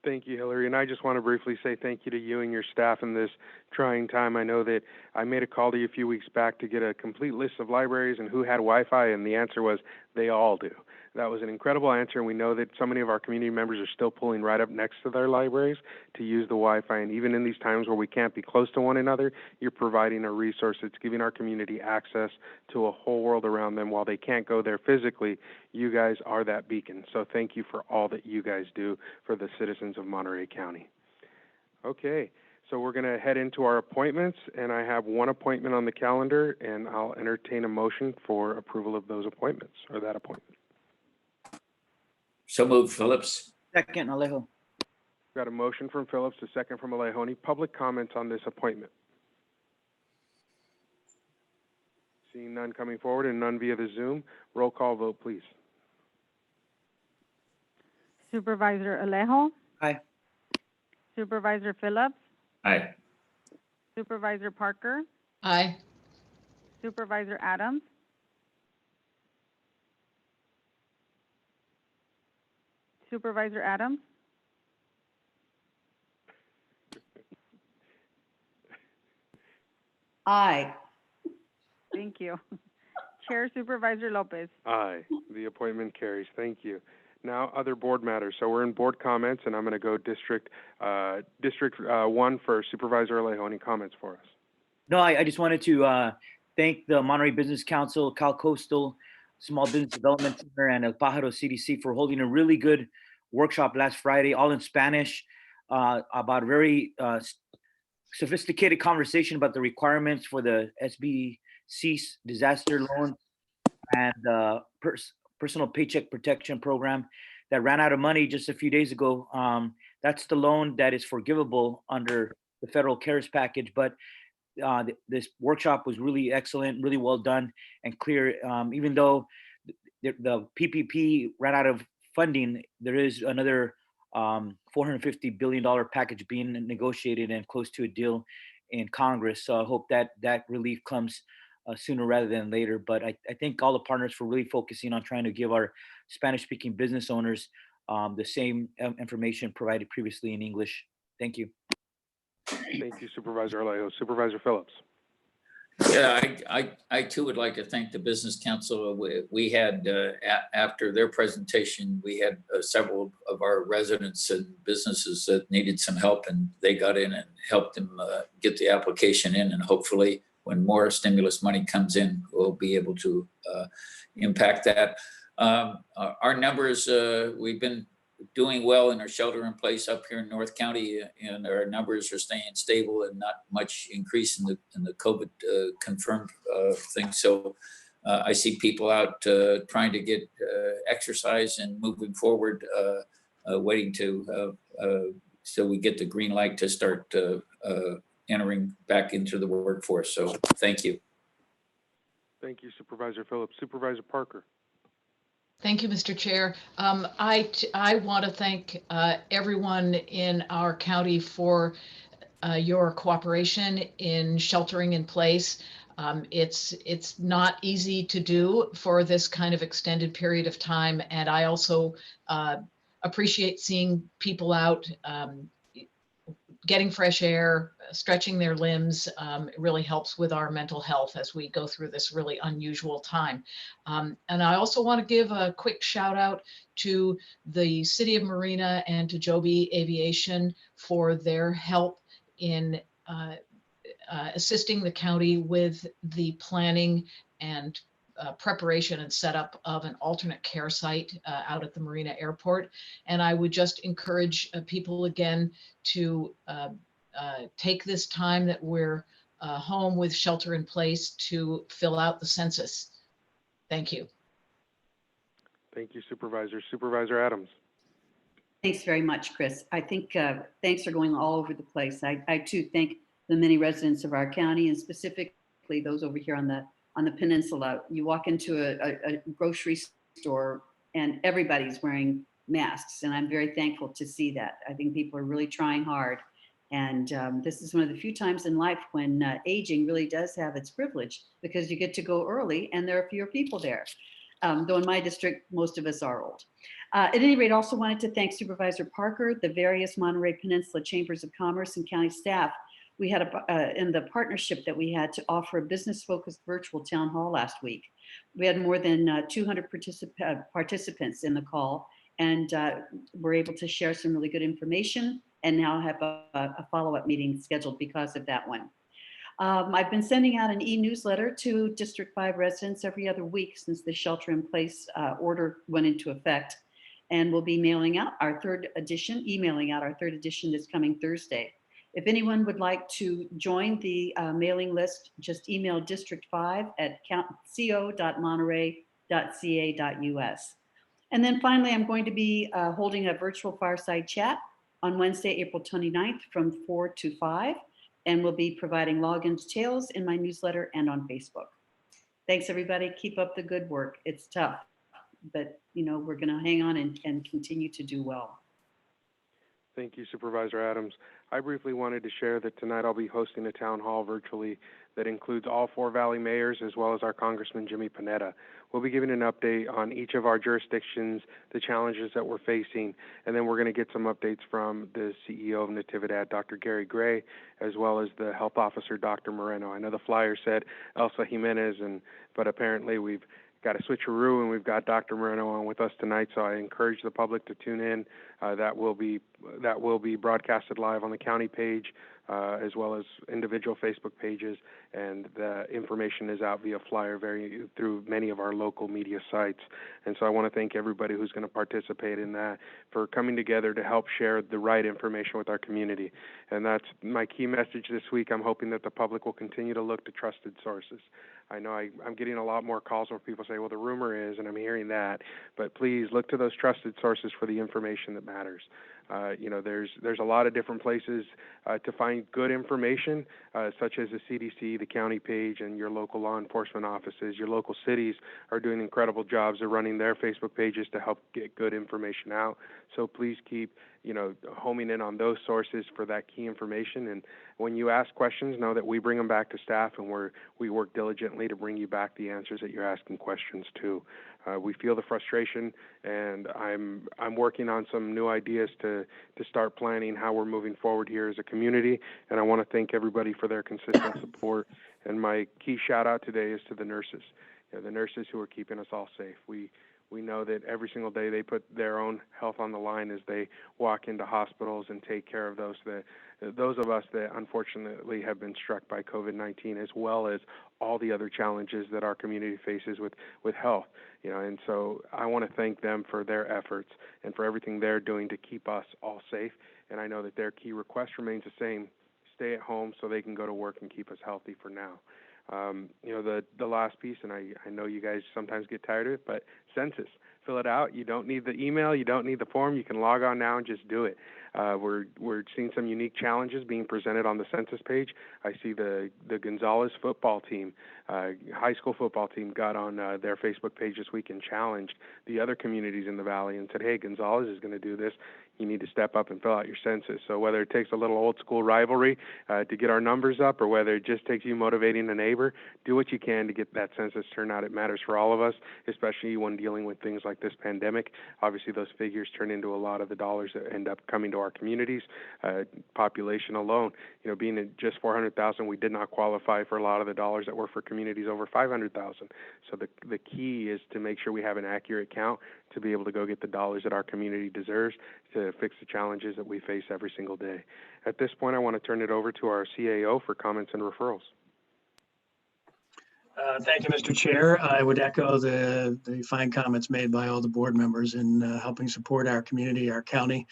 Thank you, Hillary. And I just want to briefly say thank you to you and your staff in this trying time. I know that I made a call to you a few weeks back to get a complete list of libraries and who had Wi-Fi, and the answer was they all do. That was an incredible answer, and we know that so many of our community members are still pulling right up next to their libraries to use the Wi-Fi. And even in these times where we can't be close to one another, you're providing a resource that's giving our community access to a whole world around them. While they can't go there physically, you guys are that beacon. So thank you for all that you guys do for the citizens of Monterey County. Okay, so we're going to head into our appointments, and I have one appointment on the calendar, and I'll entertain a motion for approval of those appointments, or that appointment. So moved, Phillips. Second, Alejo. Got a motion from Phillips, a second from Alejo. Any public comments on this appointment? Seeing none coming forward and none via the Zoom, roll call vote, please. Supervisor Alejo? Aye. Supervisor Phillips? Aye. Supervisor Parker? Aye. Supervisor Adams? Supervisor Adams? Aye. Thank you. Chair Supervisor Lopez? Aye. The appointment carries. Thank you. Now, other board matters. So we're in board comments, and I'm going to go District 1 for Supervisor Alejo. Any comments for us? No, I just wanted to thank the Monterey Business Council, Cal Coastal, Small Business Development Center, and El Pájaro CDC for holding a really good workshop last Friday, all in Spanish, about very sophisticated conversation about the requirements for the SBC disaster loan and personal paycheck protection program that ran out of money just a few days ago. That's the loan that is forgivable under the federal CARES package, but this workshop was really excellent, really well done and clear. Even though the PPP ran out of funding, there is another $450 billion package being negotiated and close to a deal in Congress. So I hope that relief comes sooner rather than later. But I thank all the partners for really focusing on trying to give our Spanish-speaking business owners the same information provided previously in English. Thank you. Thank you, Supervisor Alejo. Supervisor Phillips. Yeah, I too would like to thank the Business Council. We had, after their presentation, we had several of our residents and businesses that needed some help, and they got in and helped them get the application in, and hopefully when more stimulus money comes in, we'll be able to impact that. Our numbers, we've been doing well in our shelter in place up here in North County, and our numbers are staying stable and not much increase in the COVID confirmed thing. So I see people out trying to get exercise and moving forward, waiting to so we get the green light to start entering back into the workforce. So thank you. Thank you, Supervisor Phillips. Supervisor Parker. Thank you, Mr. Chair. I want to thank everyone in our county for your cooperation in sheltering in place. It's not easy to do for this kind of extended period of time, and I also appreciate seeing people out getting fresh air, stretching their limbs. It really helps with our mental health as we go through this really unusual time. And I also want to give a quick shout out to the City of Marina and to Joby Aviation for their help in assisting the county with the planning and preparation and setup of an alternate care site out at the Marina Airport. And I would just encourage people again to take this time that we're home with shelter in place to fill out the census. Thank you. Thank you, Supervisor. Supervisor Adams. Thanks very much, Chris. I think thanks are going all over the place. I too thank the many residents of our county, and specifically those over here on the peninsula. You walk into a grocery store and everybody's wearing masks, and I'm very thankful to see that. I think people are really trying hard, and this is one of the few times in life when aging really does have its privilege, because you get to go early and there are fewer people there. Though in my district, most of us are old. At any rate, also wanted to thank Supervisor Parker, the various Monterey Peninsula Chambers of Commerce and county staff. We had in the partnership that we had to offer a business-focused virtual town hall last week. We had more than 200 participants in the call, and we're able to share some really good information, and now have a follow-up meeting scheduled because of that one. I've been sending out an e-newsletter to District 5 residents every other week since the shelter-in-place order went into effect, and we'll be emailing out our third edition this coming Thursday. If anyone would like to join the mailing list, just email District 5 at co.monterey.ca.us. And then finally, I'm going to be holding a virtual fireside chat on Wednesday, April 29th from 4 to 5, and we'll be providing login details in my newsletter and on Facebook. Thanks, everybody. Keep up the good work. It's tough, but we're going to hang on and continue to do well. Thank you, Supervisor Adams. I briefly wanted to share that tonight I'll be hosting a town hall virtually that includes all 4 Valley mayors as well as our Congressman Jimmy Panetta. We'll be giving an update on each of our jurisdictions, the challenges that we're facing, and then we're going to get some updates from the CEO of Natividad, Dr. Gary Gray, as well as the health officer, Dr. Moreno. I know the flyer said Elsa Jimenez, but apparently we've got a switcheroo, and we've got Dr. Moreno on with us tonight, so I encourage the public to tune in. That will be broadcasted live on the county page, as well as individual Facebook pages, and the information is out via flyer through many of our local media sites. And so I want to thank everybody who's going to participate in that for coming together to help share the right information with our community. And that's my key message this week. I'm hoping that the public will continue to look to trusted sources. I know I'm getting a lot more calls where people say, well, the rumor is, and I'm hearing that, but please look to those trusted sources for the information that matters. There's a lot of different places to find good information, such as the CDC, the county page, and your local law enforcement offices. Your local cities are doing incredible jobs of running their Facebook pages to help get good information out. So please keep, homing in on those sources for that key information. And when you ask questions, know that we bring them back to staff, and we work diligently to bring you back the answers that you're asking questions to. We feel the frustration, and I'm working on some new ideas to start planning how we're moving forward here as a community. And I want to thank everybody for their consistent support. And my key shout out today is to the nurses, the nurses who are keeping us all safe. We know that every single day they put their own health on the line as they walk into hospitals and take care of those of us that unfortunately have been struck by COVID-19, as well as all the other challenges that our community faces with health. And so I want to thank them for their efforts and for everything they're doing to keep us all safe. And I know that their key request remains the same: stay at home so they can go to work and keep us healthy for now. The last piece, and I know you guys sometimes get tired of it, but census. Fill it out. You don't need the email. You don't need the form. You can log on now and just do it. We're seeing some unique challenges being presented on the census page. I see the Gonzalez football team, high school football team, got on their Facebook page this week and challenged the other communities in the valley and said, hey, Gonzalez is going to do this. You need to step up and fill out your census. So whether it takes a little old school rivalry to get our numbers up, or whether it just takes you motivating a neighbor, do what you can to get that census turnout. It matters for all of us, especially when dealing with things like this pandemic. Obviously, those figures turn into a lot of the dollars that end up coming to our communities. Population alone, being at just 400,000, we did not qualify for a lot of the dollars that were for communities over 500,000. So the key is to make sure we have an accurate count to be able to go get the dollars that our community deserves to fix the challenges that we face every single day. At this point, I want to turn it over to our CAO for comments and referrals. Thank you, Mr. Chair. I would echo the fine comments made by all the board members in helping support our community, our county,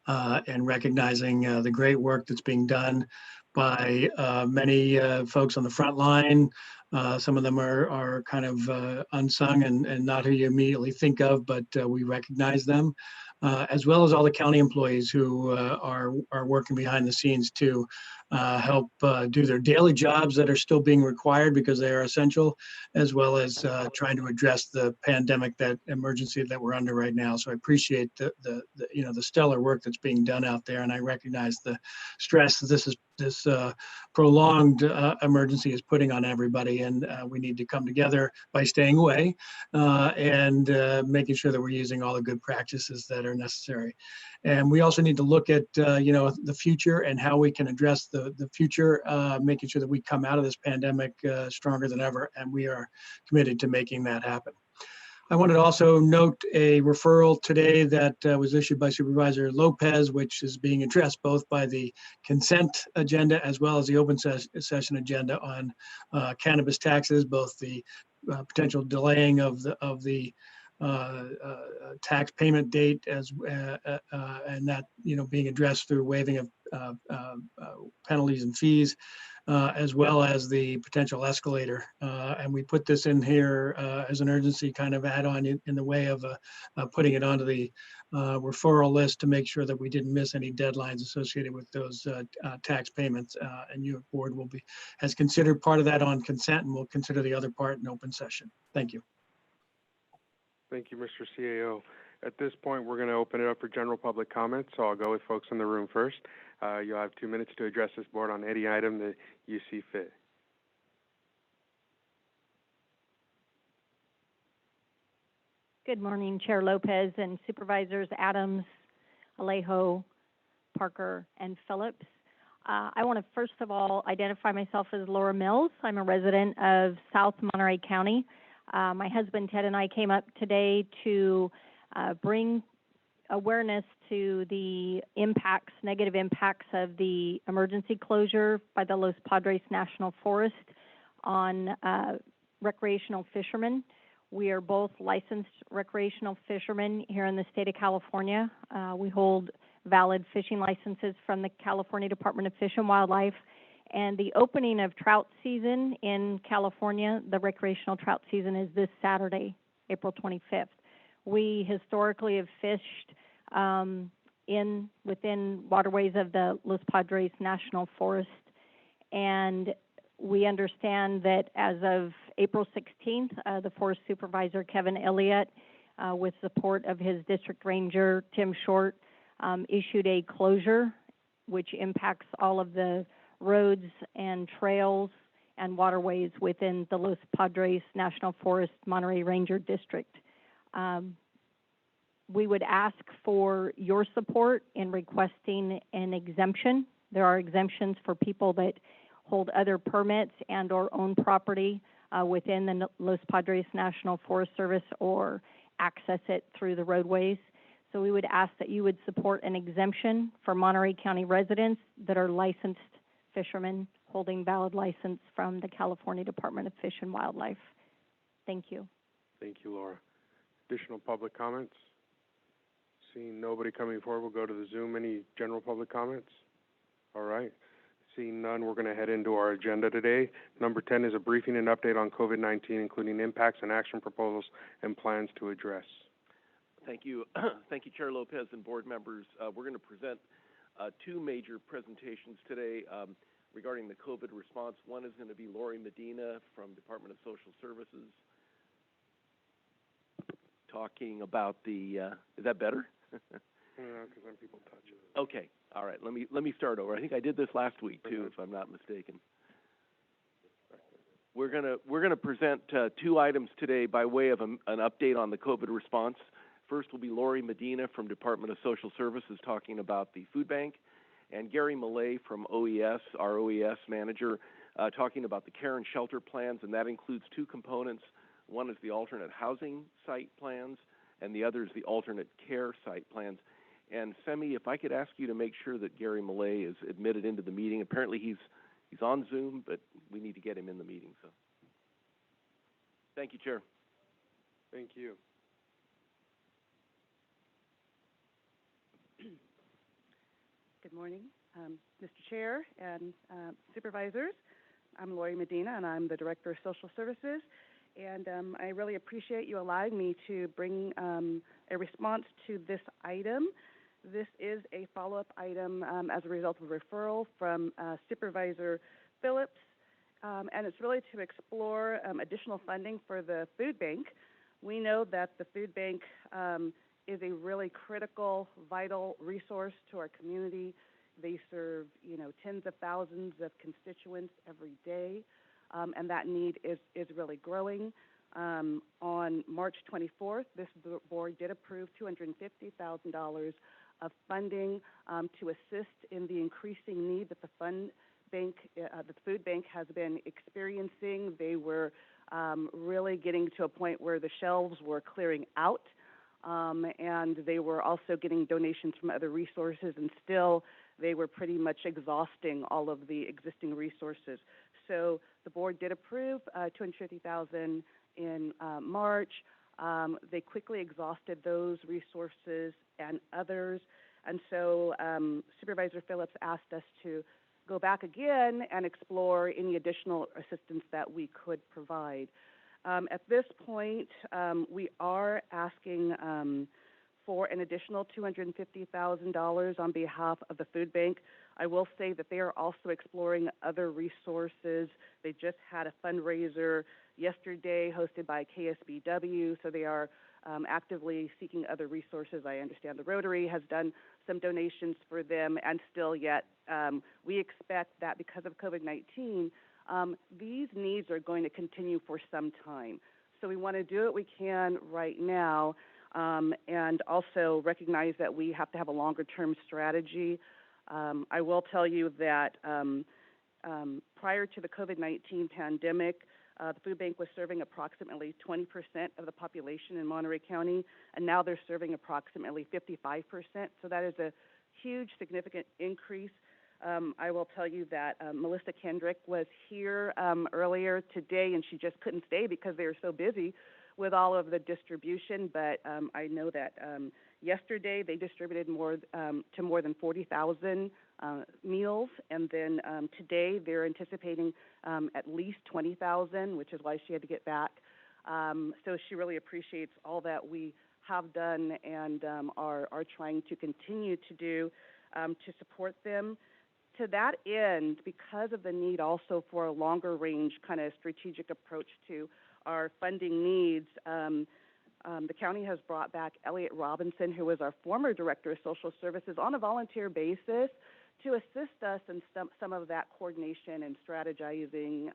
and recognizing the great work that's being done by many folks on the front line. Some of them are kind of unsung and not who you immediately think of, but we recognize them, as well as all the county employees who are working behind the scenes to help do their daily jobs that are still being required because they are essential, as well as trying to address the pandemic, that emergency that we're under right now. So I appreciate the stellar work that's being done out there, and I recognize the stress that this prolonged emergency is putting on everybody, and we need to come together by staying away and making sure that we're using all the good practices that are necessary. And we also need to look at the future and how we can address the future, making sure that we come out of this pandemic stronger than ever, and we are committed to making that happen. I wanted to also note a referral today that was issued by Supervisor Lopez, which is being addressed both by the consent agenda as well as the open session agenda on cannabis taxes, both the potential delaying of the tax payment date and that being addressed through waiving of penalties and fees, as well as the potential escalator. And we put this in here as an urgency kind of add-on in the way of putting it onto the referral list to make sure that we didn't miss any deadlines associated with those tax payments. And your board has considered part of that on consent, and will consider the other part in open session. Thank you. Thank you, Mr. CAO. At this point, we're going to open it up for general public comments, so I'll go with folks in the room first. You'll have 2 minutes to address this board on any item that you see fit. Good morning, Chair Lopez and Supervisors Adams, Alejo, Parker, and Phillips. I want to first of all identify myself as Laura Mills. I'm a resident of South Monterey County. My husband Ted and I came up today to bring awareness to the negative impacts of the emergency closure by the Los Padres National Forest on recreational fishermen. We are both licensed recreational fishermen here in the state of California. We hold valid fishing licenses from the California Department of Fish and Wildlife. And the opening of trout season in California, the recreational trout season, is this Saturday, April 25th. We historically have fished within waterways of the Los Padres National Forest, and we understand that as of April 16th, the Forest Supervisor, Kevin Elliott, with support of his District Ranger, Tim Short, issued a closure which impacts all of the roads and trails and waterways within the Los Padres National Forest Monterey Ranger District. We would ask for your support in requesting an exemption. There are exemptions for people that hold other permits and or own property within the Los Padres National Forest Service or access it through the roadways. So we would ask that you would support an exemption for Monterey County residents that are licensed fishermen holding valid license from the California Department of Fish and Wildlife. Thank you. Thank you, Laura. Additional public comments? Seeing nobody coming forward, we'll go to the Zoom. Any general public comments? All right. Seeing none, we're going to head into our agenda today. Number 10 is a briefing and update on COVID-19, including impacts and action proposals and plans to address. Thank you. Thank you, Chair Lopez and board members. We're going to present two major presentations today regarding the COVID response. One is going to be Lori Medina from Department of Social Services talking about the, is that better? Because then people touch it. Okay, all right, let me start over. I think I did this last week too, if I'm not mistaken. We're gonna present two items today by way of an update on the COVID response. First will be Lori Medina from Department of Social Services talking about the food bank, and Gary Millay from OES, our OES manager, talking about the care and shelter plans, and that includes two components. One is the alternate housing site plans, and the other is the alternate care site plans. And Femi, if I could ask you to make sure that Gary Millay is admitted into the meeting. Apparently he's on Zoom, but we need to get him in the meeting. So, thank you, Chair. Thank you. Good morning, Mr. Chair and Supervisors. I'm Lori Medina, and I'm the Director of Social Services. And I really appreciate you allowing me to bring a response to this item. This is a follow-up item as a result of a referral from Supervisor Phillips, and it's really to explore additional funding for the food bank. We know that the food bank is a really critical, vital resource to our community. They serve, tens of thousands of constituents every day, and that need is really growing. On March 24th, this board did approve $250,000 of funding to assist in the increasing need that the food bank has been experiencing. They were really getting to a point where the shelves were clearing out, and they were also getting donations from other resources, and still they were pretty much exhausting all of the existing resources. So the board did approve $250,000 in March. They quickly exhausted those resources and others, and so Supervisor Phillips asked us to go back again and explore any additional assistance that we could provide. At this point, we are asking for an additional $250,000 on behalf of the food bank. I will say that they are also exploring other resources. They just had a fundraiser yesterday hosted by KSBW, so they are actively seeking other resources. I understand the Rotary has done some donations for them, and still yet we expect that because of COVID-19, these needs are going to continue for some time. So we want to do what we can right now, and also recognize that we have to have a longer-term strategy. I will tell you that prior to the COVID-19 pandemic, the food bank was serving approximately 20% of the population in Monterey County, and now they're serving approximately 55%. So that is a huge, significant increase. I will tell you that Melissa Kendrick was here earlier today, and she just couldn't stay because they were so busy with all of the distribution. But I know that yesterday they distributed more than 40,000 meals, and then today they're anticipating at least 20,000, which is why she had to get back. So she really appreciates all that we have done and are trying to continue to do to support them. To that end, because of the need also for a longer range kind of strategic approach to our funding needs, the county has brought back Elliot Robinson, who was our former Director of Social Services, on a volunteer basis to assist us in some of that coordination and strategizing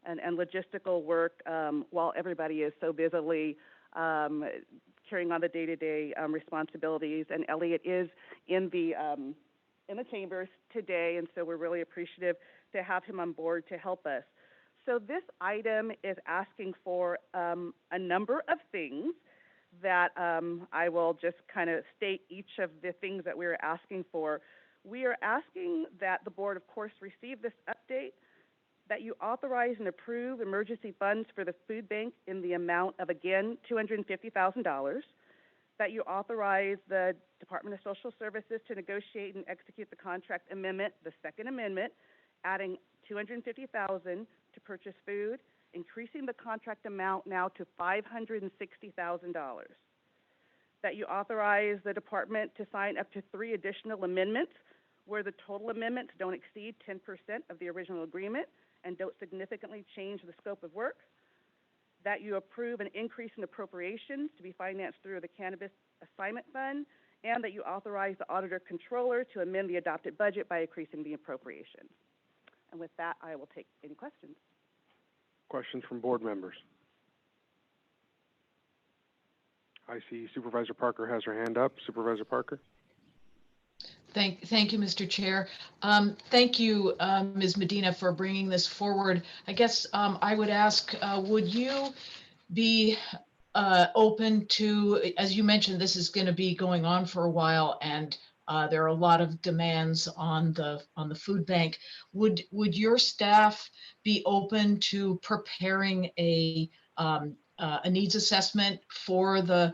and logistical work while everybody is so busily carrying on the day-to-day responsibilities. And Elliot is in the chambers today, and so we're really appreciative to have him on board to help us. So this item is asking for a number of things that I will just kind of state each of the things that we're asking for. We are asking that the board, of course, receive this update, that you authorize and approve emergency funds for the food bank in the amount of, again, $250,000, that you authorize the Department of Social Services to negotiate and execute the contract amendment, the second amendment, adding $250,000 to purchase food, increasing the contract amount now to $560,000. That you authorize the department to sign up to 3 additional amendments where the total amendments don't exceed 10% of the original agreement and don't significantly change the scope of work. That you approve an increase in appropriations to be financed through the Cannabis Assignment Fund, and that you authorize the auditor controller to amend the adopted budget by increasing the appropriations. And with that, I will take any questions. Questions from board members? I see Supervisor Parker has her hand up. Supervisor Parker? Thank you, Mr. Chair. Thank you, Ms. Medina, for bringing this forward. I guess I would ask, would you be open to, as you mentioned, this is going to be going on for a while, and there are a lot of demands on the food bank. Would your staff be open to preparing a needs assessment for the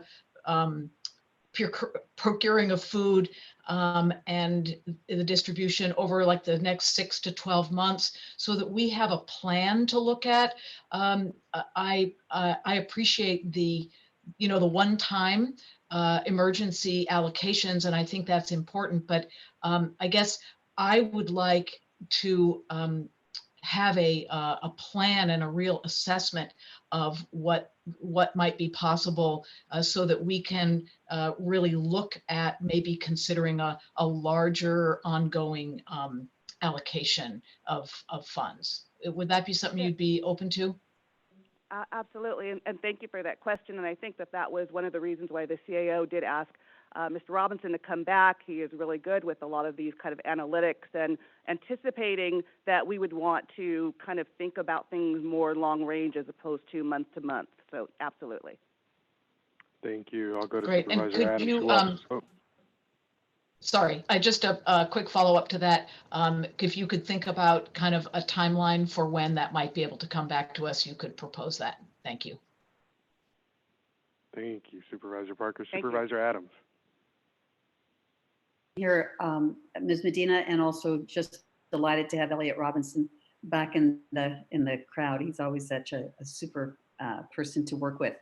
procuring of food and the distribution over like the next 6 to 12 months, so that we have a plan to look at? I appreciate the one-time emergency allocations, and I think that's important. But I guess I would like to have a plan and a real assessment of what might be possible, so that we can really look at maybe considering a larger ongoing allocation of funds. Would that be something you'd be open to? Absolutely, and thank you for that question. And I think that was one of the reasons why the CAO did ask Mr. Robinson to come back. He is really good with a lot of these kind of analytics and anticipating that we would want to kind of think about things more long range as opposed to month to month. So absolutely. Thank you. I'll go to Great. Supervisor And could Adams. you, Who else? sorry, just a quick follow-up to that. If you could think about kind of a timeline for when that might be able to come back to us, you could propose that. Thank you. Thank you, Supervisor Parker. Thank you. Supervisor Adams. Here, Ms. Medina, and also just delighted to have Elliot Robinson back in the crowd. He's always such a super person to work with,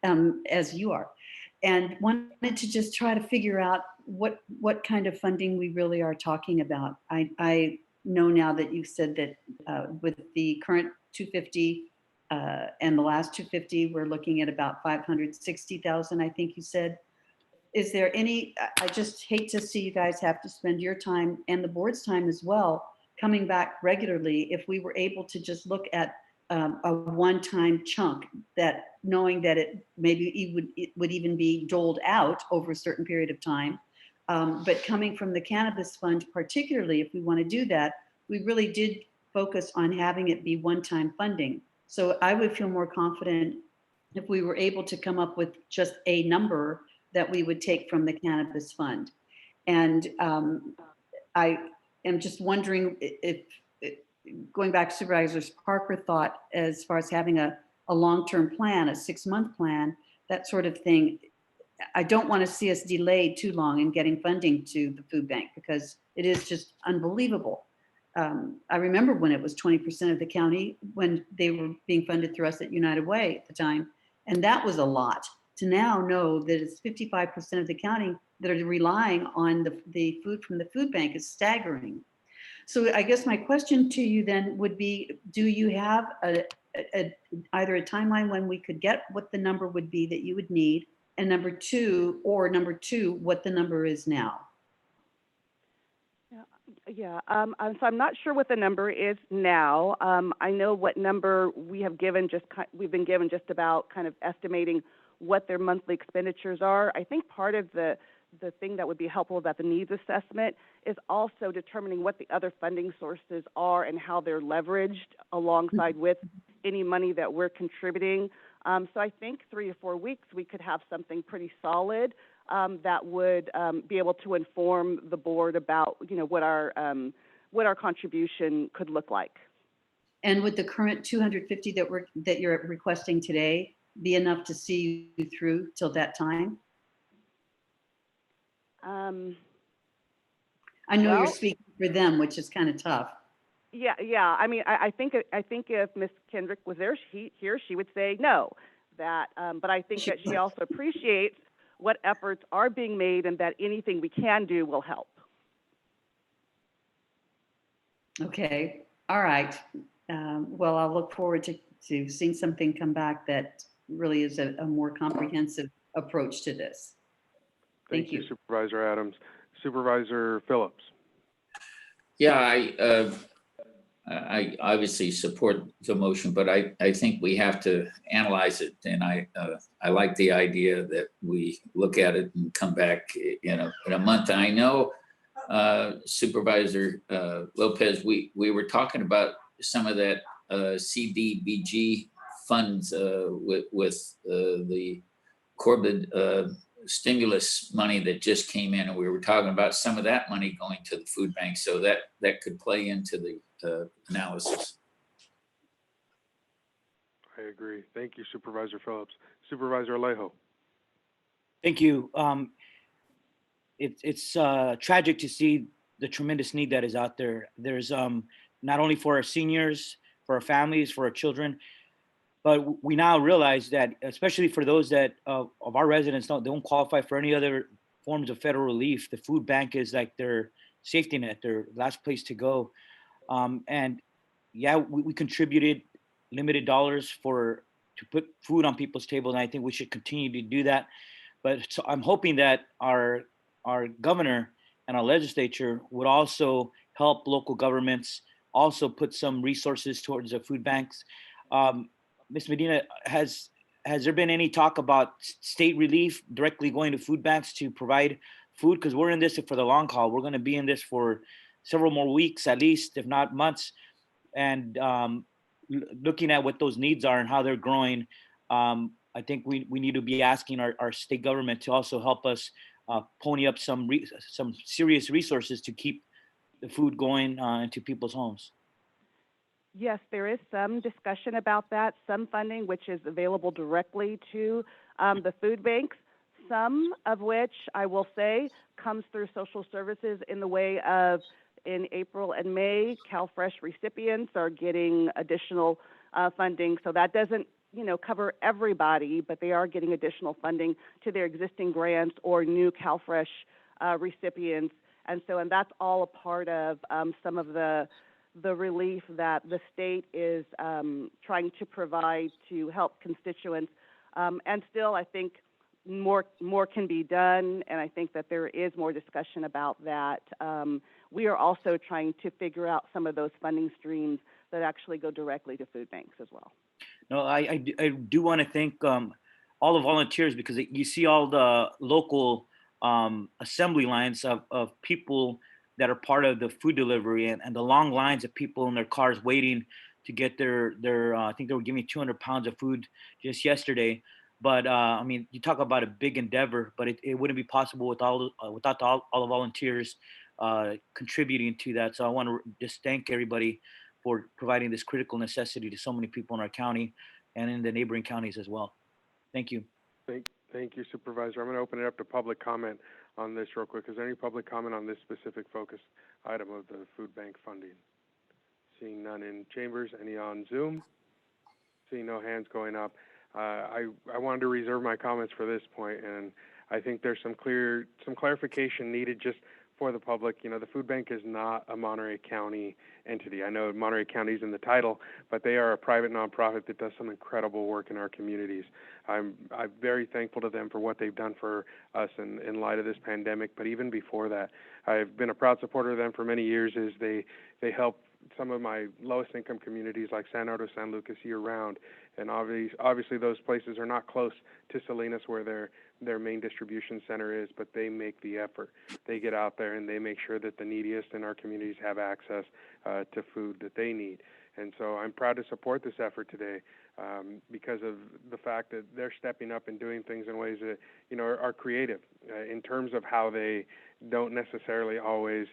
as you are. And wanted to just try to figure out what kind of funding we really are talking about. I know now that you said that with the current 250 and the last 250, we're looking at about 560,000, I think you said. Is there any, I just hate to see you guys have to spend your time and the board's time as well, coming back regularly, if we were able to just look at a one-time chunk, that knowing that it would even be doled out over a certain period of time. But coming from the cannabis fund, particularly if we want to do that, we really did focus on having it be one-time funding. So I would feel more confident if we were able to come up with just a number that we would take from the cannabis fund. And I am just wondering if going back to Supervisor Parker thought, as far as having a long-term plan, a 6-month plan, that sort of thing. I don't want to see us delayed too long in getting funding to the food bank, because it is just unbelievable. I remember when it was 20% of the county, when they were being funded through us at United Way at the time, and that was a lot. To now know that it's 55% of the county that are relying on the food from the food bank is staggering. So I guess my question to you then would be, do you have either a timeline when we could get what the number would be that you would need, and number two, what the number is now? Yeah. So I'm not sure what the number is now. I know what number we have given. We've been given just about kind of estimating what their monthly expenditures are. I think part of the thing that would be helpful about the needs assessment is also determining what the other funding sources are and how they're leveraged alongside with any money that we're contributing. So I think 3 or 4 weeks we could have something pretty solid that would be able to inform the board about, what our contribution could look like. And would the current 250 that you're requesting today be enough to see you through till that time? I know you're speaking for them, which is kind of tough. Yeah. I mean, I think if Ms. Kendrick was there, she would say no. But I think that she also appreciates what efforts are being made, and that anything we can do will help. Okay. All right. Well, I'll look forward to seeing something come back that really is a more comprehensive approach to this. Thank you, Supervisor Adams. Supervisor Phillips. Yeah, I obviously support the motion, but I think we have to analyze it, and I like the idea that we look at it and come back in a month. And I know Supervisor Lopez, we were talking about some of that CDBG funds with the COVID stimulus money that just came in, and we were talking about some of that money going to the food bank, so that could play into the analysis. I agree. Thank you, Supervisor Phillips. Supervisor Alejo. Thank you. It's tragic to see the tremendous need that is out there. There's not only for our seniors, for our families, for our children, but we now realize that, especially for those that of our residents don't qualify for any other forms of federal relief, the food bank is like their safety net, their last place to go. And yeah, we contributed limited dollars to put food on people's tables, and I think we should continue to do that. But so I'm hoping that our governor and our legislature would also help local governments also put some resources towards the food banks. Ms. Medina, has there been any talk about state relief directly going to food banks to provide food? Because we're in this for the long haul. We're going to be in this for several more weeks, at least, if not months. And looking at what those needs are and how they're growing, I think we need to be asking our state government to also help us pony up some serious resources to keep the food going into people's homes. Yes, there is some discussion about that, some funding which is available directly to the food banks, some of which I will say comes through social services in the way of in April and May, CalFresh recipients are getting additional funding. So that doesn't, cover everybody, but they are getting additional funding to their existing grants or new CalFresh recipients. And that's all a part of some of the relief that the state is trying to provide to help constituents. And still, I think more can be done, and I think that there is more discussion about that. We are also trying to figure out some of those funding streams that actually go directly to food banks as well. No, I do want to thank all the volunteers, because you see all the local assembly lines of people that are part of the food delivery, and the long lines of people in their cars waiting to get their I think they were giving 200 pounds of food just yesterday. But I mean, you talk about a big endeavor, but it wouldn't be possible without all the volunteers contributing to that. So I want to just thank everybody for providing this critical necessity to so many people in our county and in the neighboring counties as well. Thank you. Thank you, Supervisor. I'm going to open it up to public comment on this real quick. Is there any public comment on this specific focus item of the food bank funding? Seeing none in chambers. Any on Zoom? Seeing no hands going up. I wanted to reserve my comments for this point, and I think there's some clarification needed just for the public. The food bank is not a Monterey County entity. I know Monterey County is in the title, but they are a private nonprofit that does some incredible work in our communities. I'm very thankful to them for what they've done for us in light of this pandemic. But even before that, I've been a proud supporter of them for many years. As they help some of my lowest income communities like San Nardo, San Lucas year round, and obviously those places are not close to Salinas where their main distribution center is, but they make the effort. They get out there and they make sure that the neediest in our communities have access to food that they need. And so I'm proud to support this effort today because of the fact that they're stepping up and doing things in ways that, are creative in terms of how they don't necessarily always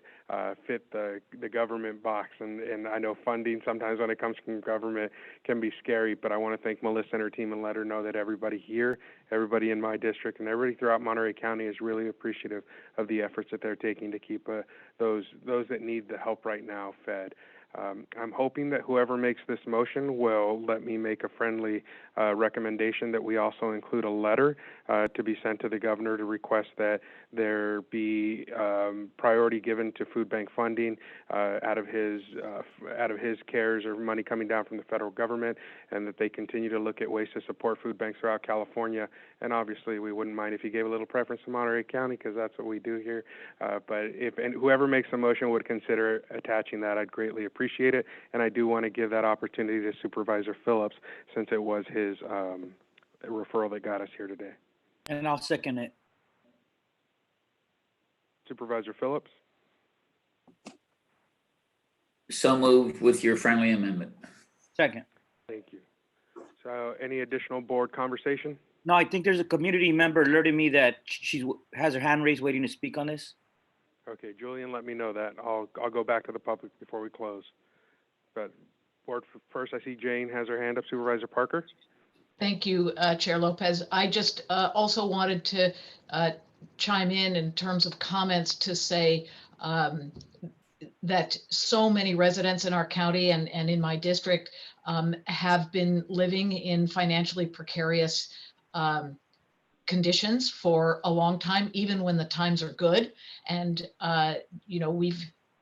fit the government box. And I know funding sometimes when it comes from government can be scary, but I want to thank Melissa and her team and let her know that everybody here, everybody in my district, and everybody throughout Monterey County is really appreciative of the efforts that they're taking to keep those that need the help right now fed. I'm hoping that whoever makes this motion will let me make a friendly recommendation that we also include a letter to be sent to the governor to request that there be priority given to food bank funding out of his CARES or money coming down from the federal government, and that they continue to look at ways to support food banks throughout California. And obviously, we wouldn't mind if you gave a little preference to Monterey County because that's what we do here. But whoever makes the motion would consider attaching that, I'd greatly appreciate it. And I do want to give that opportunity to Supervisor Phillips since it was his referral that got us here today. And I'll second it. Supervisor Phillips? So moved with your friendly amendment. Second. Thank you. So any additional board conversation? No, I think there's a community member alerted me that she has her hand raised waiting to speak on this. Okay, Julian, let me know that. I'll go back to the public before we close. But board first, I see Jane has her hand up. Supervisor Parker? Thank you, Chair Lopez. I just also wanted to chime in terms of comments to say that so many residents in our county and in my district have been living in financially precarious conditions for a long time, even when the times are good. And,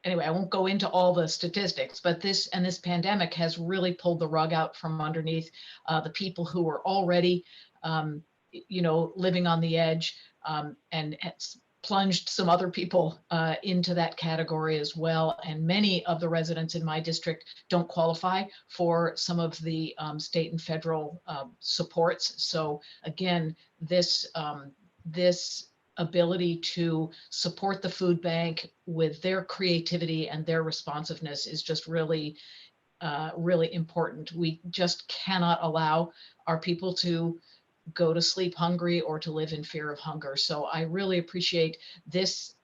anyway, I won't go into all the statistics, but this pandemic has really pulled the rug out from underneath the people who were already, living on the edge, and it's plunged some other people into that category as well. And many of the residents in my district don't qualify for some of the state and federal supports. So again, this ability to support the food bank with their creativity and their responsiveness is just really, really important. We just cannot allow our people to go to sleep hungry or to live in fear of hunger. So I really appreciate this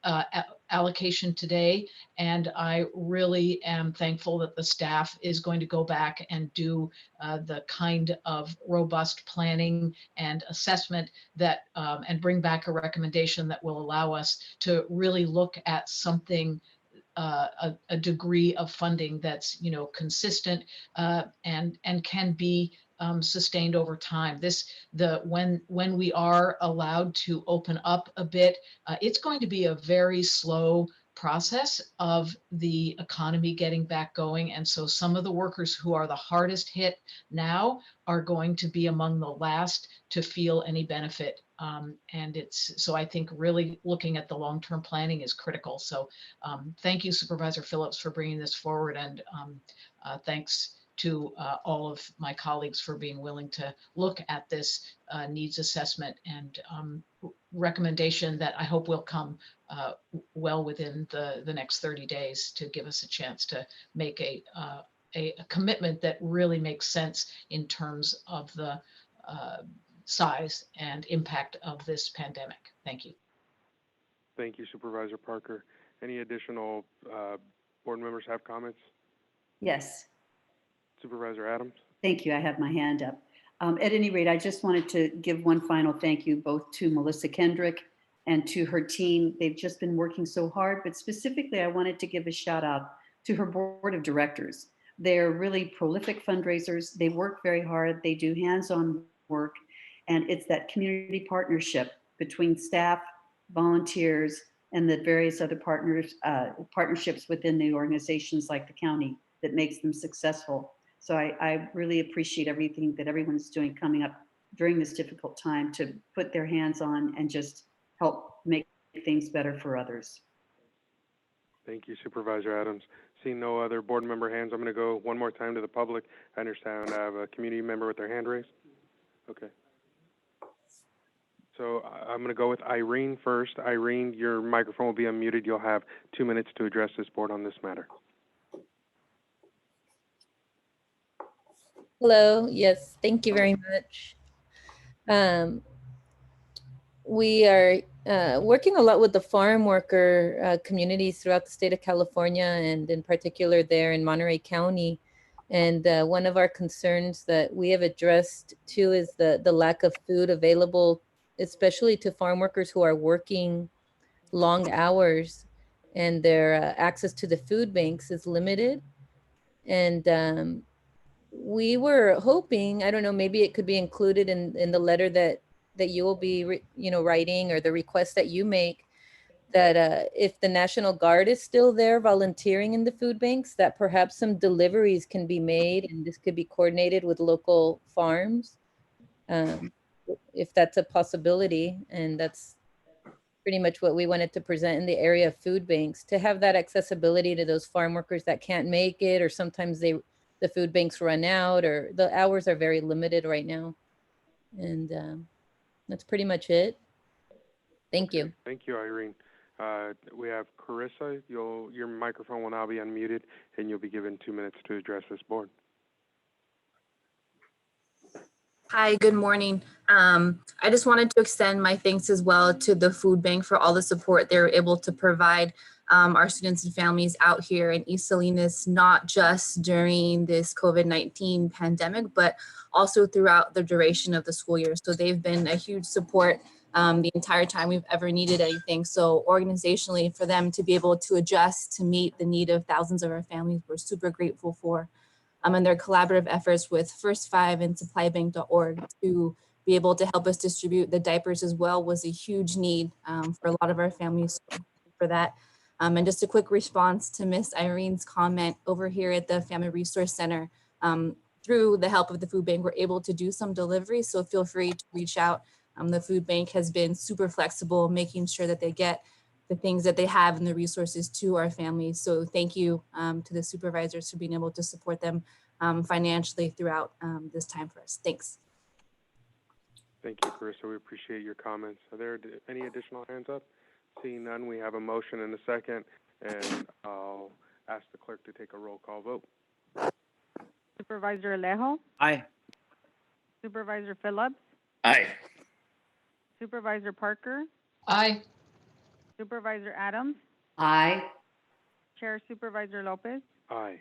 allocation today. And I really am thankful that the staff is going to go back and do the kind of robust planning and assessment that, and bring back a recommendation that will allow us to really look at something a degree of funding that's, consistent and can be sustained over time. When we are allowed to open up a bit, it's going to be a very slow process of the economy getting back going. And so some of the workers who are the hardest hit now are going to be among the last to feel any benefit. So I think really looking at the long-term planning is critical. So thank you, Supervisor Phillips, for bringing this forward, and thanks to all of my colleagues for being willing to look at this needs assessment and recommendation that I hope will come well within the next 30 days to give us a chance to make a commitment that really makes sense in terms of the size and impact of this pandemic. Thank you. Thank you, Supervisor Parker. Any additional board members have comments? Yes. Supervisor Adams? Thank you. I have my hand up. At any rate, I just wanted to give one final thank you both to Melissa Kendrick and to her team. They've just been working so hard, but specifically I wanted to give a shout out to her board of directors. They're really prolific fundraisers. They work very hard. They do hands-on work. And it's that community partnership between staff, volunteers, and the various other partnerships within the organizations like the county that makes them successful. So I really appreciate everything that everyone's doing coming up during this difficult time to put their hands on and just help make things better for others. Thank you, Supervisor Adams. Seeing no other board member hands, I'm going to go one more time to the public. I understand I have a community member with their hand raised. Okay. So I'm going to go with Irene first. Irene, your microphone will be unmuted. You'll have 2 minutes to address this board on this matter. Hello, yes, thank you very much. We are working a lot with the farm worker communities throughout the state of California, and in particular there in Monterey County. And one of our concerns that we have addressed too is the lack of food available, especially to farm workers who are working long hours, and their access to the food banks is limited. And we were hoping, I don't know, maybe it could be included in the letter that you will be, writing, or the request that you make, that if the National Guard is still there volunteering in the food banks, that perhaps some deliveries can be made, and this could be coordinated with local farms, if that's a possibility. And that's pretty much what we wanted to present in the area of food banks, to have that accessibility to those farm workers that can't make it, or sometimes the food banks run out, or the hours are very limited right now. And that's pretty much it. Thank you. Thank you, Irene. We have Carissa. Your microphone will now be unmuted, and you'll be given 2 minutes to address this board. Hi, good morning. I just wanted to extend my thanks as well to the food bank for all the support they were able to provide our students and families out here in East Salinas, not just during this COVID-19 pandemic, but also throughout the duration of the school year. So they've been a huge support the entire time we've ever needed anything. So organizationally, for them to be able to adjust to meet the need of thousands of our families, we're super grateful for. And their collaborative efforts with First Five and supplybank.org to be able to help us distribute the diapers as well was a huge need for a lot of our families. So for that. And just a quick response to Miss Irene's comment over here at the Family Resource Center. Through the help of the food bank, we're able to do some delivery, so feel free to reach out. The food bank has been super flexible, making sure that they get the things that they have and the resources to our families. So thank you to the supervisors for being able to support them financially throughout this time for us. Thanks. Thank you, Carissa. We appreciate your comments. Are there any additional hands up? Seeing none, we have a motion and a second, and I'll ask the clerk to take a roll call vote. Supervisor Alejo? Aye. Supervisor Phillips? Aye. Supervisor Parker? Aye. Supervisor Adams? Aye. Chair Supervisor Lopez? Aye.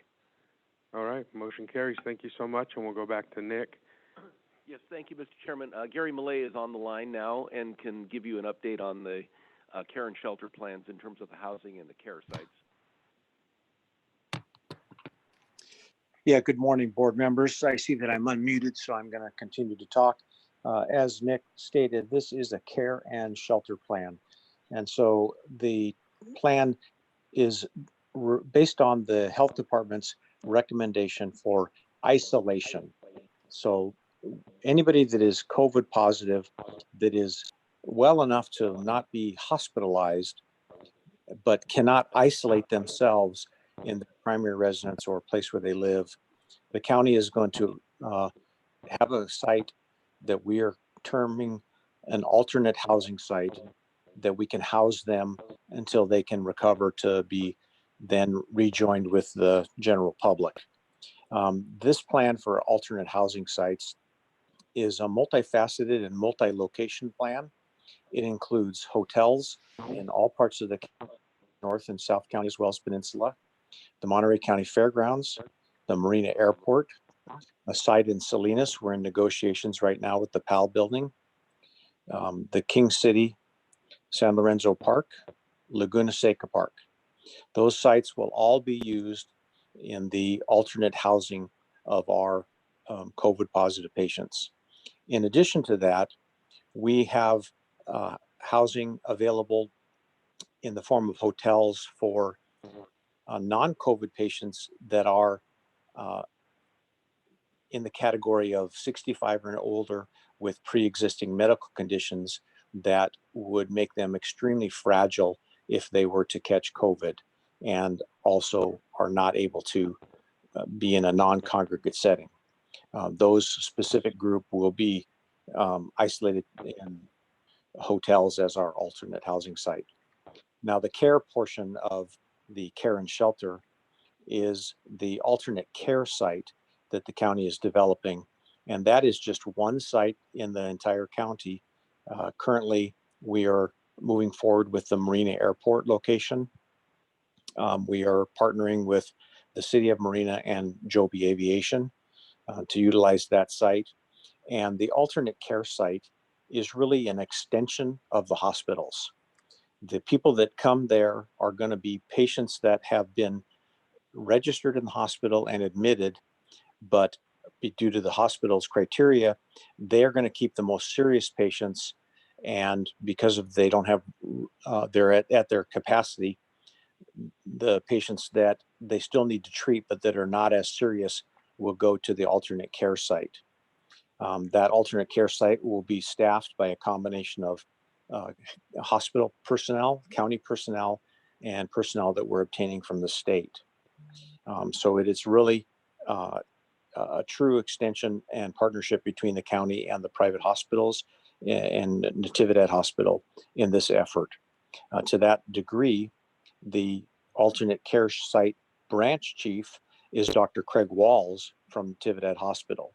All right, motion carries. Thank you so much, and we'll go back to Nick. Yes, thank you, Mr. Chairman. Gary Millay is on the line now and can give you an update on the care and shelter plans in terms of the housing and the care sites. Yeah, good morning, board members. I see that I'm unmuted, so I'm going to continue to talk. As Nick stated, this is a care and shelter plan. And so the plan is based on the health department's recommendation for isolation. So anybody that is COVID positive, that is well enough to not be hospitalized, but cannot isolate themselves in the primary residence or place where they live, the county is going to have a site that we are terming an alternate housing site that we can house them until they can recover to be then rejoined with the general public. This plan for alternate housing sites is a multifaceted and multi-location plan. It includes hotels in all parts of the North and South County, as well as Peninsula, the Monterey County Fairgrounds, the Marina Airport, a site in Salinas. We're in negotiations right now with the PAL building, the King City, San Lorenzo Park, Laguna Seca Park. Those sites will all be used in the alternate housing of our COVID positive patients. In addition to that, we have housing available in the form of hotels for non-COVID patients that are in the category of 65 and older with pre-existing medical conditions that would make them extremely fragile if they were to catch COVID, and also are not able to be in a non-congregate setting. Those specific group will be isolated in hotels as our alternate housing site. Now, the care portion of the care and shelter is the alternate care site that the county is developing. And that is just one site in the entire county. Currently, we are moving forward with the Marina Airport location. We are partnering with the City of Marina and Joby Aviation to utilize that site. And the alternate care site is really an extension of the hospitals. The people that come there are going to be patients that have been registered in the hospital and admitted, but due to the hospital's criteria, they're going to keep the most serious patients. And because of they don't have, they're at their capacity, the patients that they still need to treat, but that are not as serious, will go to the alternate care site. That alternate care site will be staffed by a combination of hospital personnel, county personnel, and personnel that we're obtaining from the state. So it is really a true extension and partnership between the county and the private hospitals and Natividad Hospital in this effort. To that degree, the alternate care site branch chief is Dr. Craig Walls from Natividad Hospital.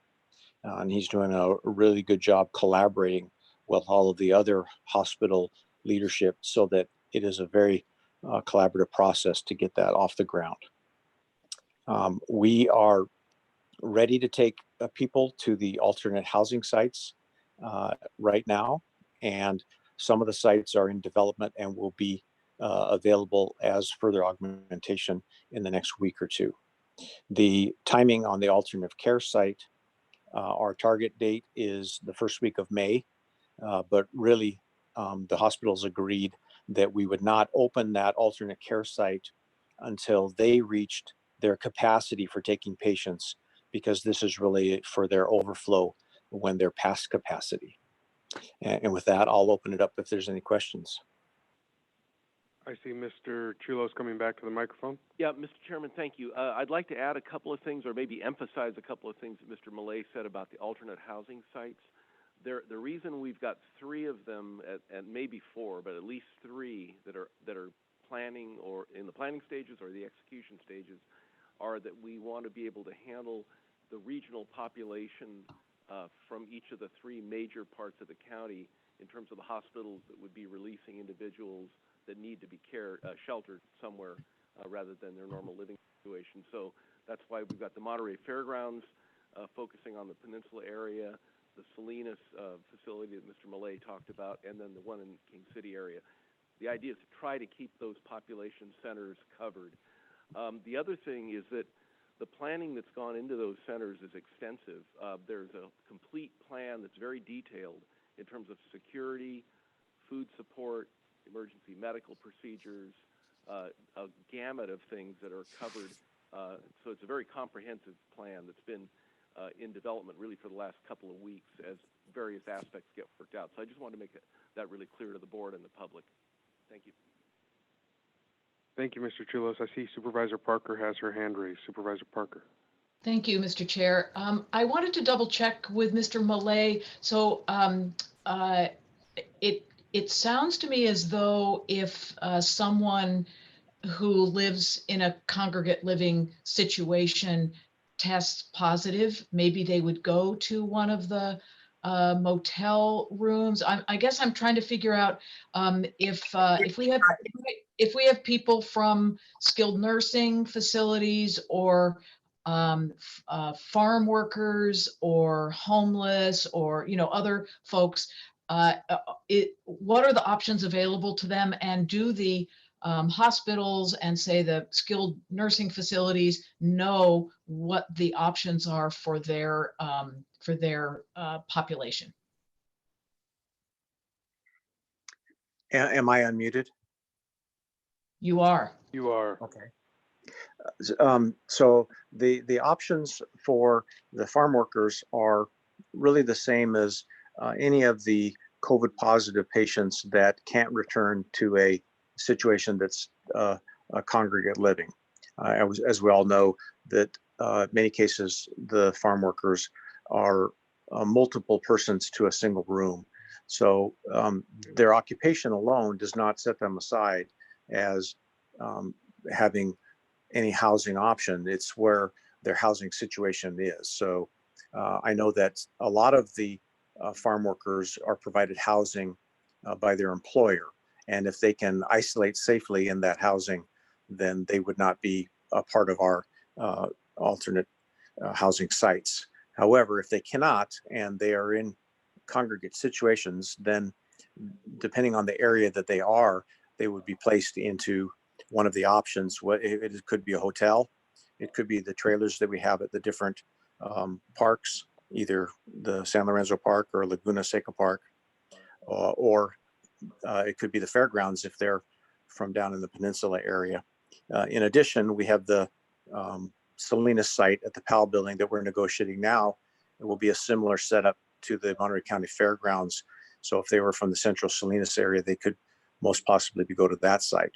And he's doing a really good job collaborating with all of the other hospital leadership so that it is a very collaborative process to get that off the ground. We are ready to take people to the alternate housing sites right now, and some of the sites are in development and will be available as further augmentation in the next week or two. The timing on the alternative care site, our target date is the first week of May, but really the hospitals agreed that we would not open that alternate care site until they reached their capacity for taking patients, because this is really for their overflow when they're past capacity. And with that, I'll open it up if there's any questions. I see Mr. Chulos coming back to the microphone. Yeah, Mr. Chairman, thank you. I'd like to add a couple of things, or maybe emphasize a couple of things that Mr. Millay said about the alternate housing sites. The reason we've got 3 of them, and maybe 4, but at least 3 that are planning or in the planning stages or the execution stages, are that we want to be able to handle the regional population from each of the 3 major parts of the county in terms of the hospitals that would be releasing individuals that need to be sheltered somewhere rather than their normal living situation. So that's why we've got the Monterey Fairgrounds focusing on the peninsula area, the Salinas facility that Mr. Millay talked about, and then the one in King City area. The idea is to try to keep those population centers covered. The other thing is that the planning that's gone into those centers is extensive. There's a complete plan that's very detailed in terms of security, food support, emergency medical procedures, a gamut of things that are covered. So it's a very comprehensive plan that's been in development really for the last couple of weeks as various aspects get worked out. So I just wanted to make that really clear to the board and the public. Thank you. Thank you, Mr. Chulos. I see Supervisor Parker has her hand raised. Supervisor Parker. Thank you, Mr. Chair. I wanted to double check with Mr. Millet. So it sounds to me as though if someone who lives in a congregate living situation tests positive, maybe they would go to one of the motel rooms. I guess I'm trying to figure out if we have people from skilled nursing facilities or farm workers or homeless or other folks. What are the options available to them, and do the hospitals and say the skilled nursing facilities know what the options are for their population? Am I unmuted? You are. You are. Okay. So the options for the farm workers are really the same as any of the COVID positive patients that can't return to a situation that's a congregate living. As we all know, that in many cases the farm workers are multiple persons to a single room. So their occupation alone does not set them aside as having any housing option. It's where their housing situation is. So I know that a lot of the farm workers are provided housing by their employer. And if they can isolate safely in that housing, then they would not be a part of our alternate housing sites. However, if they cannot and they are in congregate situations, then depending on the area that they are, they would be placed into one of the options. It could be a hotel. It could be the trailers that we have at the different parks, either the San Lorenzo Park or Laguna Seca Park, or it could be the fairgrounds if they're from down in the peninsula area. In addition, we have the Salinas site at the Powell building that we're negotiating now. It will be a similar setup to the Monterey County Fairgrounds. So if they were from the central Salinas area, they could most possibly go to that site.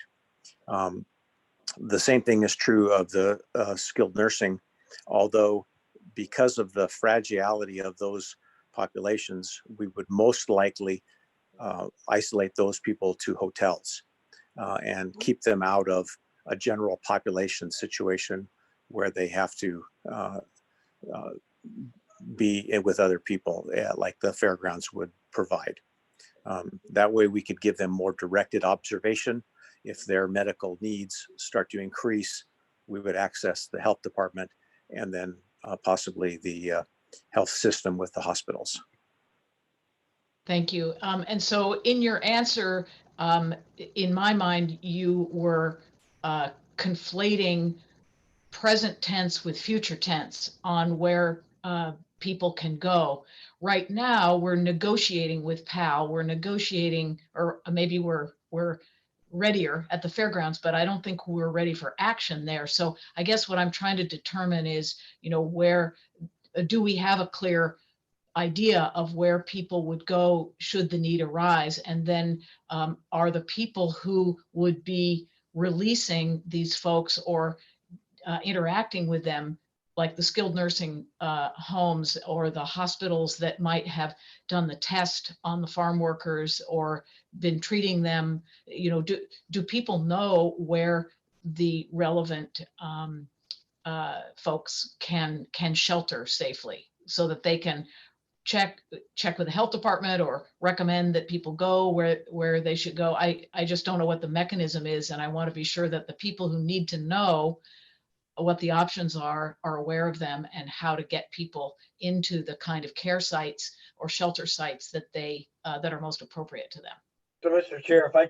The same thing is true of the skilled nursing, although because of the fragility of those populations, we would most likely isolate those people to hotels and keep them out of a general population situation where they have to be with other people, like the fairgrounds would provide. That way we could give them more directed observation. If their medical needs start to increase, we would access the health department and then possibly the health system with the hospitals. Thank you. And so in your answer, in my mind, you were conflating present tense with future tense on where people can go. Right now, we're negotiating with PAL. We're negotiating, or maybe we're readier at the fairgrounds, but I don't think we're ready for action there. So I guess what I'm trying to determine is, where do we have a clear idea of where people would go should the need arise? And then are the people who would be releasing these folks or interacting with them, like the skilled nursing homes or the hospitals that might have done the test on the farm workers or been treating them, do people know where the relevant folks can shelter safely so that they can check with the health department or recommend that people go where they should go? I just don't know what the mechanism is, and I want to be sure that the people who need to know what the options are aware of them and how to get people into the kind of care sites or shelter sites that that are most appropriate to them. So, Mr. Chair, if I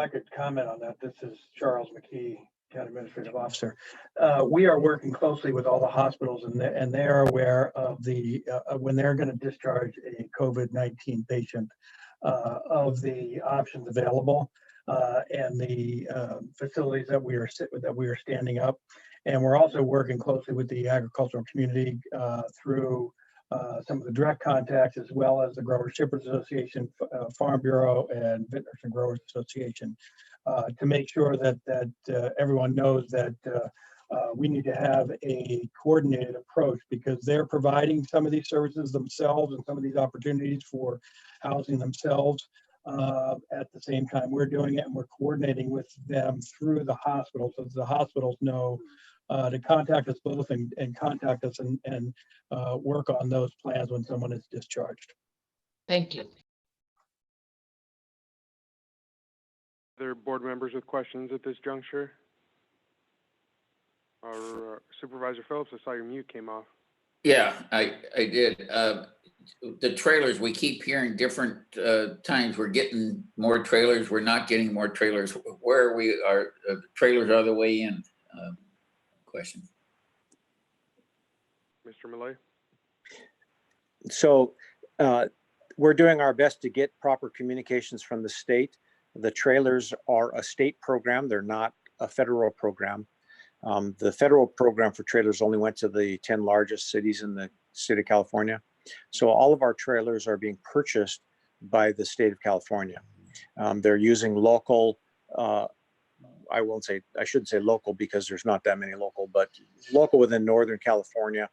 could comment on that, this is Charles McKee, County Administrative Officer. We are working closely with all the hospitals, and they are aware of when they're going to discharge a COVID-19 patient, of the options available and the facilities that we are standing up. And we're also working closely with the agricultural community through some of the direct contacts, as well as the Growers Shippers Association, Farm Bureau, and Vintners and Growers Association, to make sure that everyone knows that we need to have a coordinated approach, because they're providing some of these services themselves and some of these opportunities for housing themselves. At the same time, we're doing it, and we're coordinating with them through the hospitals, so the hospitals know to contact us both and contact us and work on those plans when someone is discharged. Thank you. Other board members with questions at this juncture? Or Supervisor Phillips, I saw your mute came off. Yeah, I did. The trailers, we keep hearing different times. We're getting more trailers. We're not getting more trailers. Where are we? Are trailers are the way in? Question. Mr. Millay? So we're doing our best to get proper communications from the state. The trailers are a state program. They're not a federal program. The federal program for trailers only went to the 10 largest cities in the state of California. So all of our trailers are being purchased by the state of California. They're using local, I shouldn't say local because there's not that many local, but local within Northern California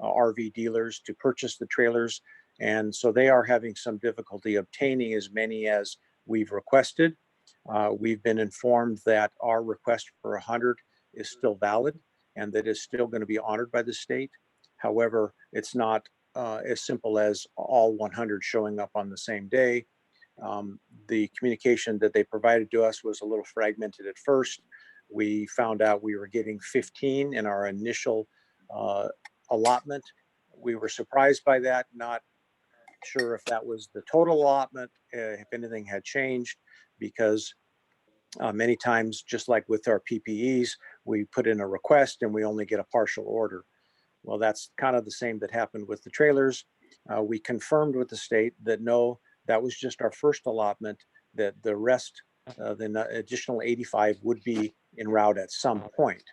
RV dealers to purchase the trailers. And so they are having some difficulty obtaining as many as we've requested. We've been informed that our request for 100 is still valid and that is still going to be honored by the state. However, it's not as simple as all 100 showing up on the same day. The communication that they provided to us was a little fragmented at first. We found out we were getting 15 in our initial allotment. We were surprised by that, not sure if that was the total allotment, if anything had changed, because many times, just like with our PPEs, we put in a request and we only get a partial order. Well, that's kind of the same that happened with the trailers. We confirmed with the state that no, that was just our first allotment, that the rest, the additional 85 would be en route at some point.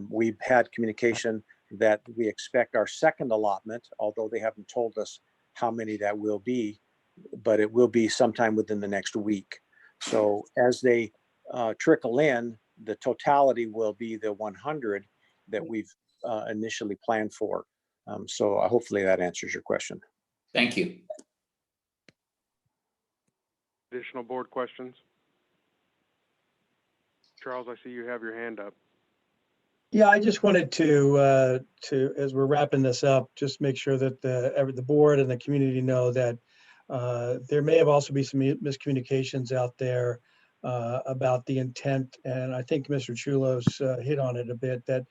We've had communication that we expect our second allotment, although they haven't told us how many that will be, but it will be sometime within the next week. So as they trickle in, the totality will be the 100 that we've initially planned for. So hopefully that answers your question. Thank you. Additional board questions? Charles, I see you have your hand up. Yeah, I just wanted to as we're wrapping this up, just make sure that the board and the community know that there may have also been some miscommunications out there about the intent, and I think Mr. Chulos hit on it a bit, that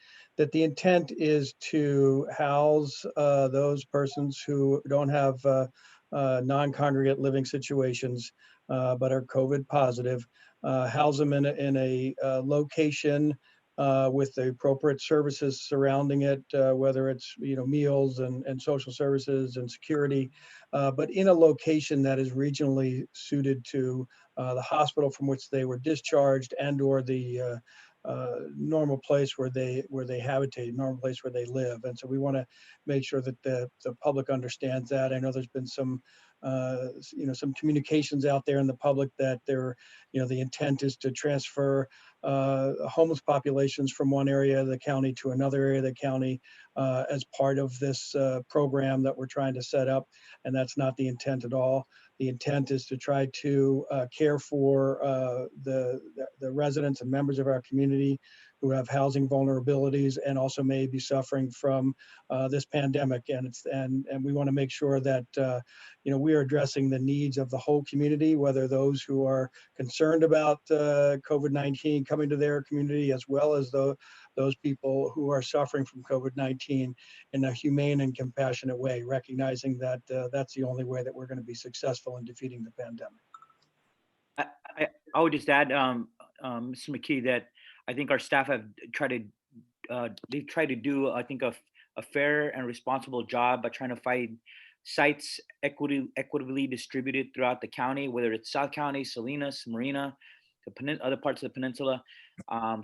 the intent is to house those persons who don't have non-congregate living situations but are COVID positive, house them in a location with the appropriate services surrounding it, whether it's meals and social services and security, but in a location that is regionally suited to the hospital from which they were discharged and or the normal place where they habitate, normal place where they live. And so we want to make sure that the public understands that. I know there's been some some communications out there in the public that the intent is to transfer homeless populations from one area of the county to another area of the county as part of this program that we're trying to set up, and that's not the intent at all. The intent is to try to care for the residents and members of our community who have housing vulnerabilities and also may be suffering from this pandemic. And we want to make sure that we are addressing the needs of the whole community, whether those who are concerned about COVID-19 coming to their community, as well as those people who are suffering from COVID-19 in a humane and compassionate way, recognizing that that's the only way that we're going to be successful in defeating the pandemic. I would just add, Mr. McKee, that I think our staff have tried to do, I think, a fair and responsible job by trying to find sites equitably distributed throughout the county, whether it's South County, Salinas, Marina, other parts of the peninsula.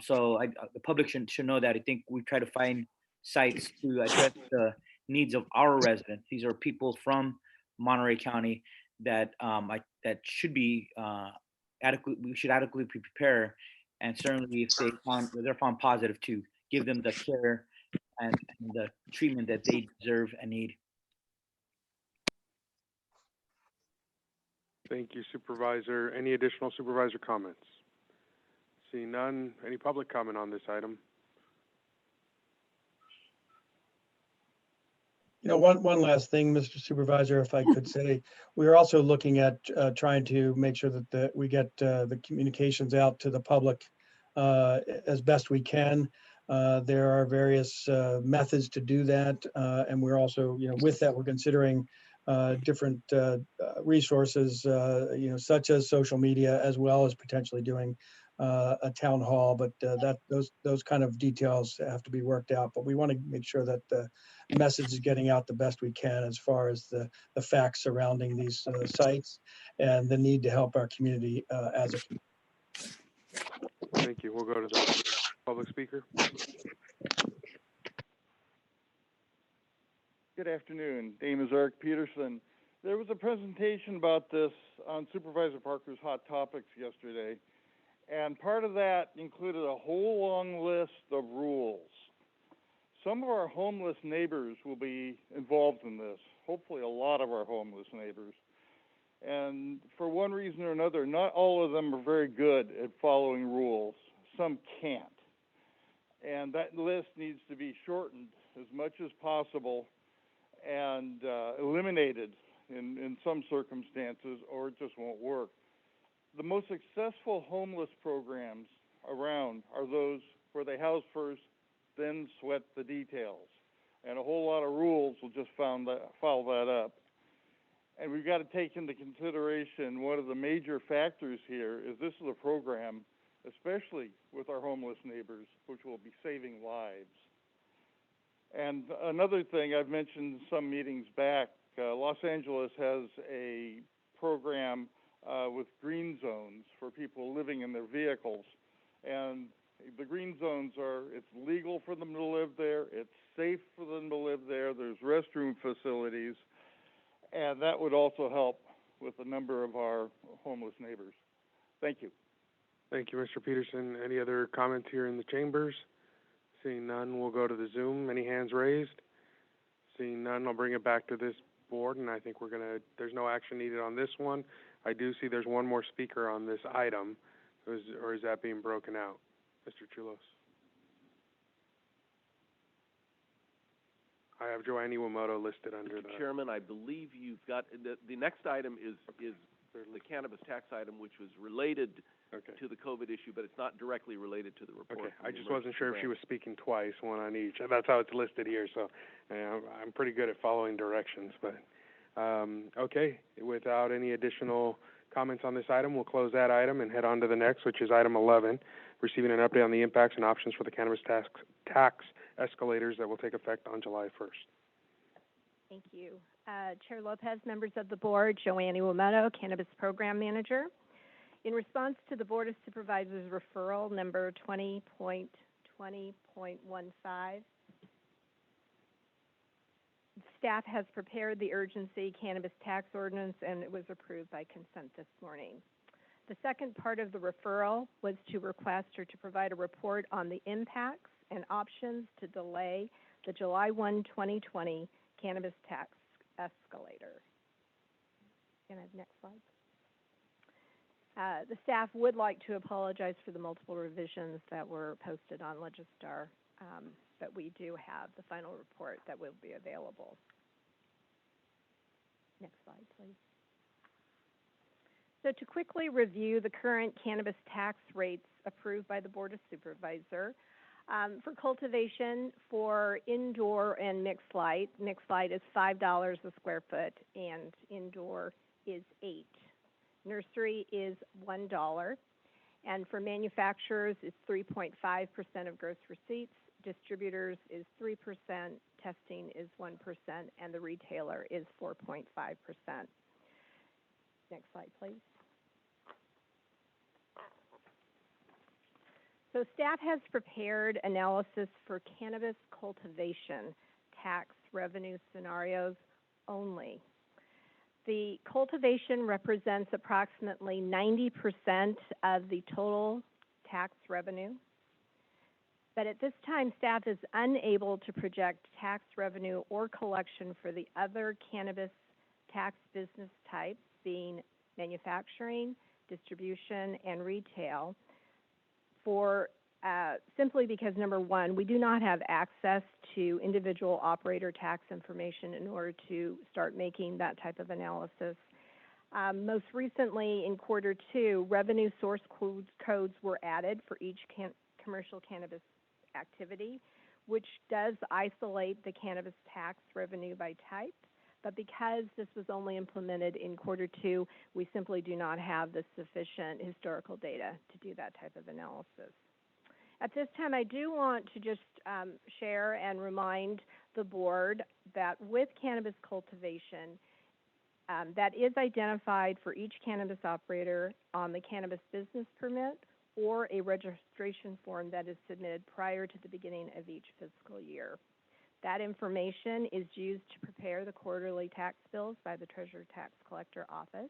So the public should know that. I think we try to find sites to address the needs of our residents. These are people from Monterey County that that should be adequate. We should adequately prepare, and certainly if they're found positive, to give them the care and the treatment that they deserve and need. Thank you, Supervisor. Any additional supervisor comments? Seeing none, any public comment on this item? You know, one last thing, Mr. Supervisor, if I could say, we're also looking at trying to make sure that we get the communications out to the public as best we can. There are various methods to do that, and we're also, you know, with that, we're considering different resources, you know, such as social media, as well as potentially doing a town hall. But those kind of details have to be worked out. But we want to make sure that the message is getting out the best we can as far as the facts surrounding these sites and the need to help our community as a community. Thank you. We'll go to the public speaker. Good afternoon. Name is Eric Peterson. There was a presentation about this on Supervisor Parker's Hot Topics yesterday, and part of that included a whole long list of rules. Some of our homeless neighbors will be involved in this, hopefully a lot of our homeless neighbors. And for one reason or another, not all of them are very good at following rules. Some can't. And that list needs to be shortened as much as possible and eliminated in some circumstances, or it just won't work. The most successful homeless programs around are those where they house first, then sweat the details. And a whole lot of rules will just follow that up. And we've got to take into consideration one of the major factors here is this is a program, especially with our homeless neighbors, which will be saving lives. And another thing I've mentioned some meetings back, Los Angeles has a program with green zones for people living in their vehicles. And the green zones it's legal for them to live there, it's safe for them to live there, there's restroom facilities, and that would also help with a number of our homeless neighbors. Thank you. Thank you, Mr. Peterson. Any other comments here in the chambers? Seeing none, we'll go to the Zoom. Any hands raised? Seeing none, I'll bring it back to this board, and I think there's no action needed on this one. I do see there's one more speaker on this item, or is that being broken out? Mr. Chulos. I have Joanne Iwamoto listed under Mr. Chairman, I believe you've got, the next item is the cannabis tax item, which was related to the COVID issue, but it's not directly related to the report. Okay, I just wasn't sure if she was speaking twice, one on each. That's how it's listed here, so I'm pretty good at following directions. But okay, without any additional comments on this item, we'll close that item and head on to the next, which is item 11, receiving an update on the impacts and options for the cannabis tax escalators that will take effect on July 1st. Thank you. Chair Lopez, members of the board, Joanne Iwamoto, Cannabis Program Manager. In response to the Board of Supervisors referral number 20.20.15, staff has prepared the urgency cannabis tax ordinance, and it was approved by consent this morning. The second part of the referral was to request or to provide a report on the impacts and options to delay the July 1, 2020 cannabis tax escalator. Can I have next slide? The staff would like to apologize for the multiple revisions that were posted on Legistar, but we do have the final report that will be available. Next slide, please. So to quickly review the current cannabis tax rates approved by the Board of Supervisors, for cultivation, for indoor and mixed light is $5 a square foot and indoor is $8. Nursery is $1, And for manufacturers, it's 3.5% of gross receipts. Distributors is 3%, testing is 1%, and the retailer is 4.5%. Next slide, please. So staff has prepared analysis for cannabis cultivation tax revenue scenarios only. The cultivation represents approximately 90% of the total tax revenue. But at this time, staff is unable to project tax revenue or collection for the other cannabis tax business types, being manufacturing, distribution, and retail, for simply because, number one, we do not have access to individual operator tax information in order to start making that type of analysis. Most recently, in Q2, revenue source codes were added for each commercial cannabis activity, which does isolate the cannabis tax revenue by type. But because this was only implemented in Q2, we simply do not have the sufficient historical data to do that type of analysis. At this time, I do want to just share and remind the board that with cannabis cultivation, that is identified for each cannabis operator on the cannabis business permit or a registration form that is submitted prior to the beginning of each fiscal year. That information is used to prepare the quarterly tax bills by the Treasurer Tax Collector Office.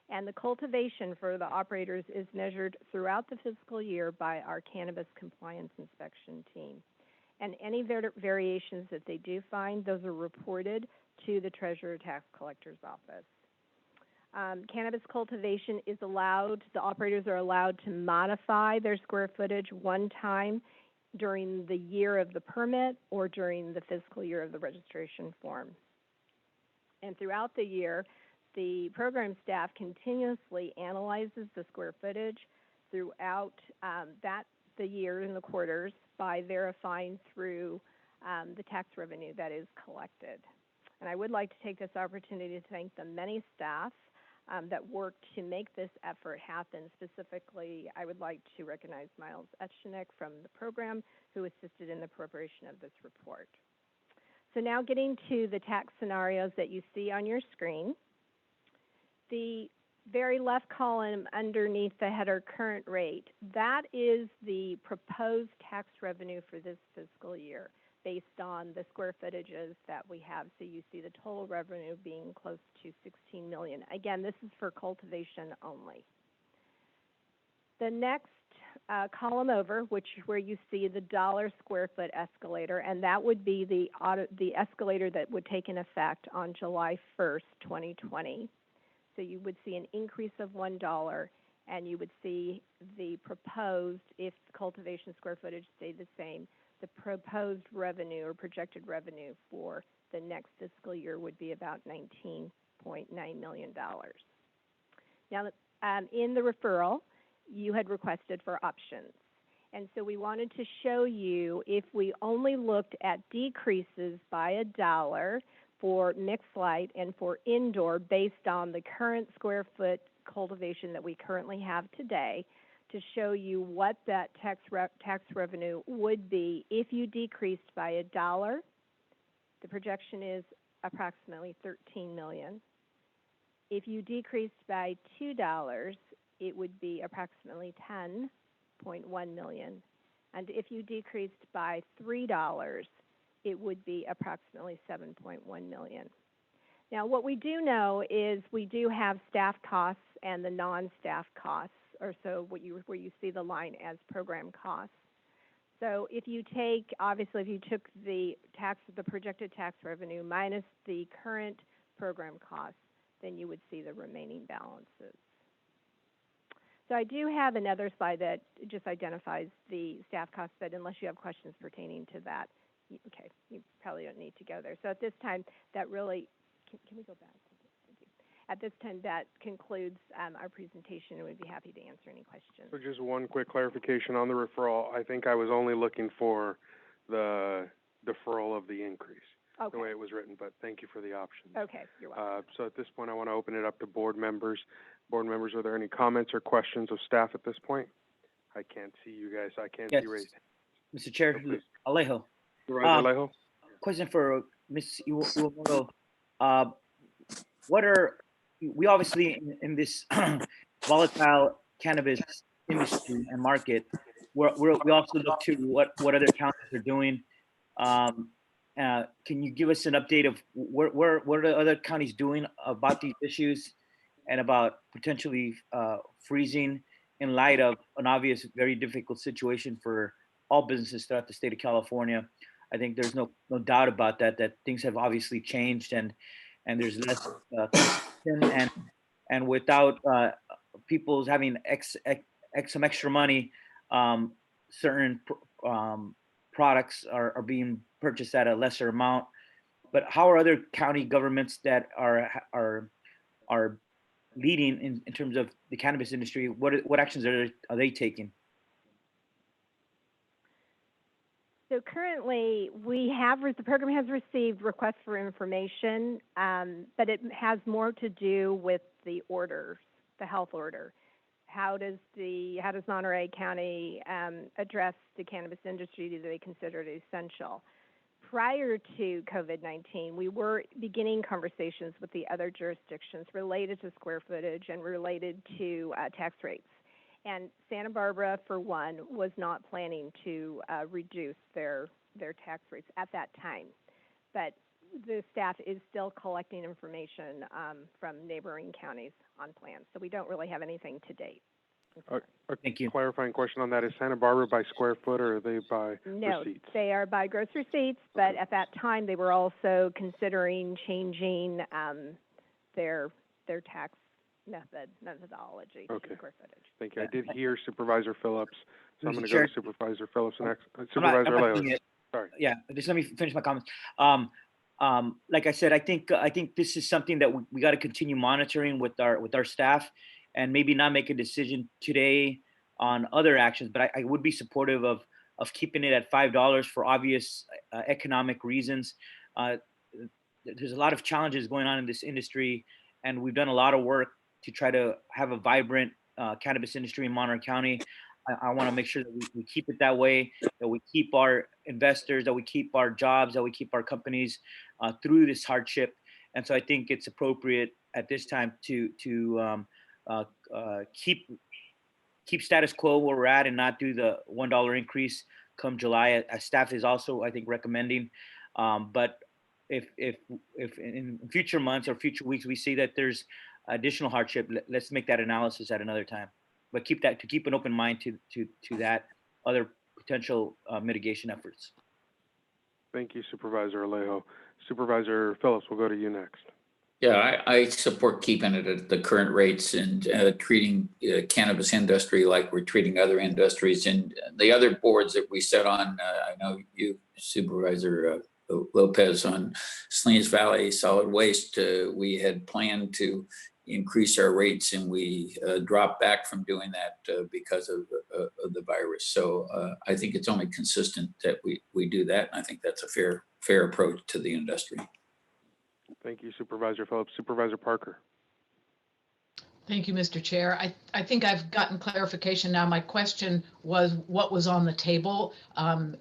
And the cultivation for the operators is measured throughout the fiscal year by our cannabis compliance inspection team. And any variations that they do find, those are reported to the Treasurer Tax Collector's Office. Cannabis cultivation is allowed, the operators are allowed to modify their square footage one time during the year of the permit or during the fiscal year of the registration form. And throughout the year, the program staff continuously analyzes the square footage throughout the year and the quarters by verifying through the tax revenue that is collected. And I would like to take this opportunity to thank the many staff that worked to make this effort happen. Specifically, I would like to recognize Miles Etchenik from the program, who assisted in the preparation of this report. So now getting to the tax scenarios that you see on your screen. The very left column underneath the header current rate, that is the proposed tax revenue for this fiscal year based on the square footages that we have. So you see the total revenue being close to $16 million. Again, this is for cultivation only. The next column over, where you see the dollar square foot escalator, and that would be the escalator that would take in effect on July 1st, 2020. So you would see an increase of $1, and you would see the proposed, if cultivation square footage stayed the same, the proposed revenue or projected revenue for the next fiscal year would be about $19.9 million. Now, in the referral, you had requested for options. And so we wanted to show you if we only looked at decreases by $1 for mixed light and for indoor based on the current square foot cultivation that we currently have today, to show you what that tax revenue would be if you decreased by $1. The projection is approximately $13 million. If you decreased by $2, it would be approximately $10.1 million. And if you decreased by $3, it would be approximately $7.1 million. Now, what we do know is we do have staff costs and the non-staff costs, or so where you see the line as program costs. So if you take, obviously, if you took the projected tax revenue minus the current program costs, then you would see the remaining balances. So I do have another slide that just identifies the staff costs, but unless you have questions pertaining to that, okay, you probably don't need to go there. So at this time, that really, can we go back? Thank you. At this time, that concludes our presentation, and we'd be happy to answer any questions. So just one quick clarification on the referral. I think I was only looking for the deferral of the increase. Okay. the way it was written, but thank you for the option. Okay, you're welcome. So at this point, I want to open it up to board members. Board members, are there any comments or questions of staff at this point? I can't see you guys. I can't Yes, see raised. Mr. Chair, So please. Alejo. Supervisor Alejo? Question for Ms. Iwamoto. We obviously in this volatile cannabis industry and market, we also look to what other counties are doing. Can you give us an update of what are other counties doing about these issues and about potentially freezing in light of an obvious, very difficult situation for all businesses throughout the state of California? I think there's no doubt about that things have obviously changed and there's less competition and without people having some extra money, certain products are being purchased at a lesser amount. But how are other county governments that are leading in terms of the cannabis industry? What actions are they taking? So currently, the program has received requests for information, but it has more to do with the orders, the health order. How does Monterey County address the cannabis industry? Do they consider it essential? Prior to COVID-19, we were beginning conversations with the other jurisdictions related to square footage and related to tax rates. And Santa Barbara, for one, was not planning to reduce their tax rates at that time. But the staff is still collecting information from neighboring counties on plans. So we don't really have anything to date. Thank you. Clarifying question on that. Is Santa Barbara by square foot or are they by No, receipts? they are by gross receipts, but at that time they were also considering changing their tax methodology to square footage. Thank you. I did hear Supervisor Phillips, so I'm going to Chair. go to Supervisor Phillips next. I'm Supervisor not Alejo. doing it. Sorry. Yeah, just let me finish my comments. Like I said, I think this is something that we got to continue monitoring with our staff, and maybe not make a decision today on other actions. But I would be supportive of keeping it at $5 for obvious economic reasons. There's a lot of challenges going on in this industry, and we've done a lot of work to try to have a vibrant cannabis industry in Monterey County. I want to make sure that we keep it that way, that we keep our investors, that we keep our jobs, that we keep our companies through this hardship. And so I think it's appropriate at this time to keep status quo where we're at and not do the $1 increase come July, as staff is also, I think, recommending. But if in future months or future weeks we see that there's additional hardship, let's make that analysis at another time. But keep an open mind to that other potential mitigation efforts. Thank you, Supervisor Alejo. Supervisor Phillips, we'll go to you next. Yeah, I support keeping it at the current rates and treating cannabis industry like we're treating other industries. And the other boards that we sit on, I know you, Supervisor Lopez, on Salinas Valley Solid Waste, we had planned to increase our rates and we dropped back from doing that because of the virus. So I think it's only consistent that we do that. And I think that's a fair approach to the industry. Thank you, Supervisor Phillips. Supervisor Parker. Thank you, Mr. Chair. I think I've gotten clarification now. My question was what was on the table. I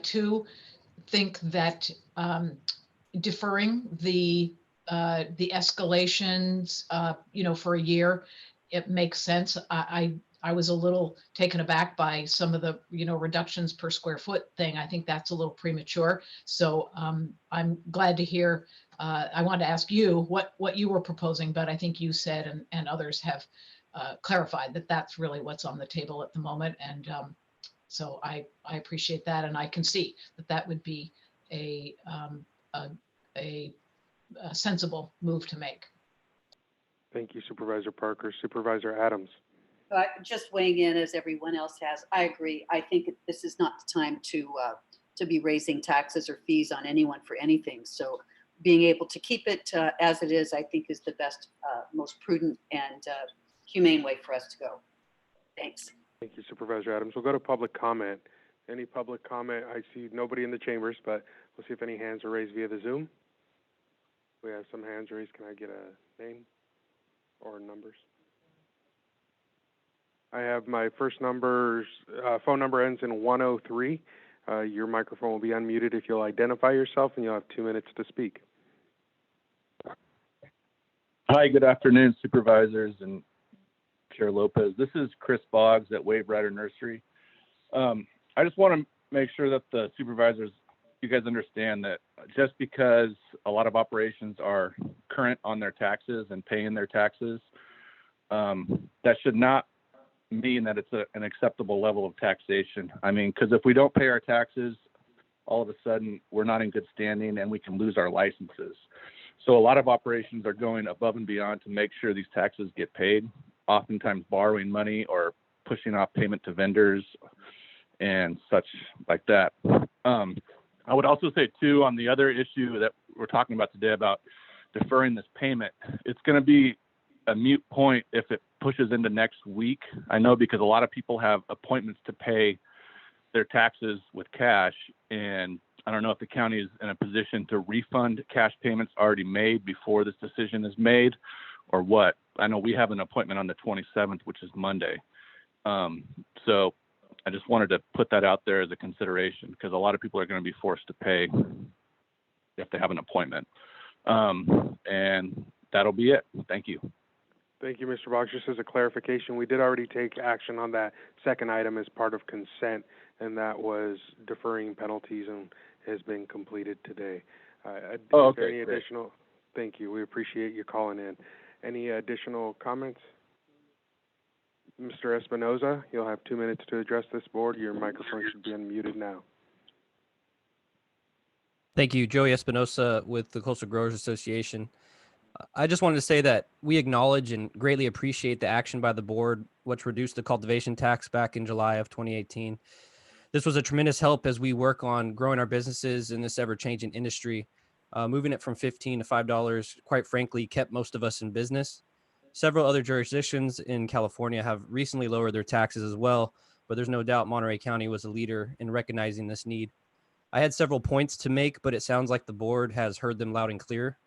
too think that deferring the escalations, for a year, it makes sense. I was a little taken aback by some of the, reductions per square foot thing. I think that's a little premature. So I'm glad to hear. I wanted to ask you what you were proposing, but I think you said and others have clarified that that's really what's on the table at the moment. And so I appreciate that, and I can see that would be a sensible move to make. Thank you, Supervisor Parker. Supervisor Adams. Just weighing in as everyone else has, I agree. I think this is not the time to be raising taxes or fees on anyone for anything. So being able to keep it as it is, I think, is the best, most prudent and humane way for us to go. Thanks. Thank you, Supervisor Adams. We'll go to public comment. Any public comment? I see nobody in the chambers, but we'll see if any hands are raised via the Zoom. We have some hands raised. Can I get a name or numbers? I have my first number's phone number ends in 103. Your microphone will be unmuted if you'll identify yourself, and you'll have 2 minutes to speak. Hi, good afternoon, supervisors and Chair Lopez. This is Chris Boggs at Wave Rider Nursery. I just want to make sure that the supervisors, you guys understand that just because a lot of operations are current on their taxes and paying their taxes, that should not mean that it's an acceptable level of taxation. I mean, because if we don't pay our taxes, all of a sudden we're not in good standing and we can lose our licenses. So a lot of operations are going above and beyond to make sure these taxes get paid, oftentimes borrowing money or pushing off payment to vendors and such like that. I would also say too, on the other issue that we're talking about today about deferring this payment, it's going to be a moot point if it pushes into next week. I know because a lot of people have appointments to pay their taxes with cash, and I don't know if the county is in a position to refund cash payments already made before this decision is made or what. I know we have an appointment on the 27th, which is Monday. So I just wanted to put that out there as a consideration because a lot of people are going to be forced to pay if they have an appointment. And that'll be it. Thank you. Thank you, Mr. Boggs. Just as a clarification, we did already take action on that second item as part of consent, and that was deferring penalties and has been completed today. Okay, any great. additional? Thank you. We appreciate you calling in. Any additional comments? Mr. Espinoza, you'll have 2 minutes to address this board. Your microphone should be unmuted now. Thank you. Joey Espinoza with the Coastal Growers Association. I just wanted to say that we acknowledge and greatly appreciate the action by the board, which reduced the cultivation tax back in July of 2018. This was a tremendous help as we work on growing our businesses in this ever-changing industry. Moving it from $15 to $5, quite frankly, kept most of us in business. Several other jurisdictions in California have recently lowered their taxes as well, but there's no doubt Monterey County was a leader in recognizing this need. I had several points to make, but it sounds like the board has heard them loud and clear.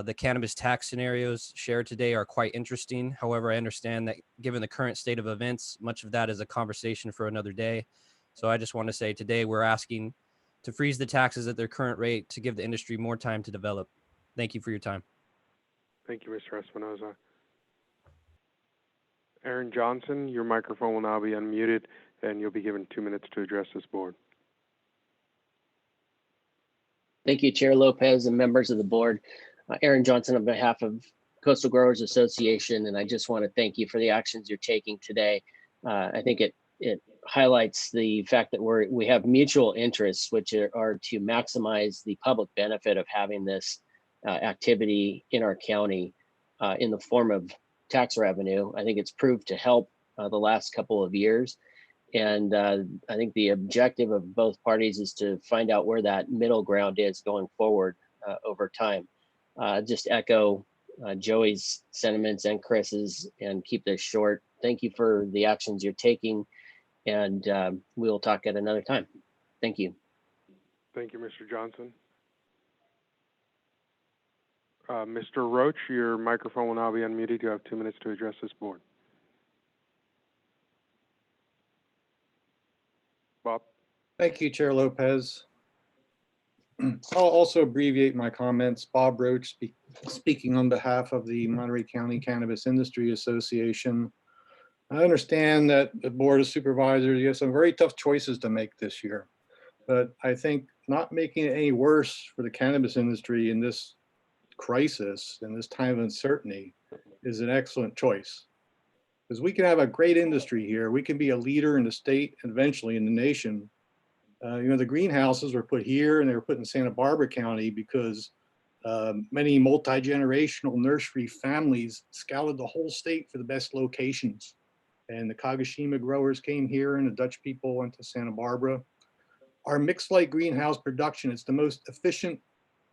The cannabis tax scenarios shared today are quite interesting. However, I understand that given the current state of events, much of that is a conversation for another day. So I just want to say today we're asking to freeze the taxes at their current rate to give the industry more time to develop. Thank you for your time. Thank you, Mr. Espinoza. Aaron Johnson, your microphone will now be unmuted, and you'll be given 2 minutes to address this board. Thank you, Chair Lopez and members of the board. Aaron Johnson on behalf of Coastal Growers Association, and I just want to thank you for the actions you're taking today. I think it highlights the fact that we have mutual interests, which are to maximize the public benefit of having this activity in our county in the form of tax revenue. I think it's proved to help the last couple of years. And I think the objective of both parties is to find out where that middle ground is going forward over time. Just echo Joey's sentiments and Chris's and keep this short. Thank you for the actions you're taking, and we will talk at another time. Thank you. Thank you, Mr. Johnson. Mr. Roach, your microphone will now be unmuted. You have 2 minutes to address this board. Bob. Thank you, Chair Lopez. I'll also abbreviate my comments. Bob Roach, speaking on behalf of the Monterey County Cannabis Industry Association. I understand that the Board of Supervisors, you have some very tough choices to make this year, but I think not making it any worse for the cannabis industry in this crisis, in this time of uncertainty, is an excellent choice. Because we can have a great industry here. We can be a leader in the state and eventually in the nation. The greenhouses were put here and they were put in Santa Barbara County because many multi-generational nursery families scouted the whole state for the best locations. And the Kagoshima growers came here and the Dutch people went to Santa Barbara. Our mixed light greenhouse production is the most efficient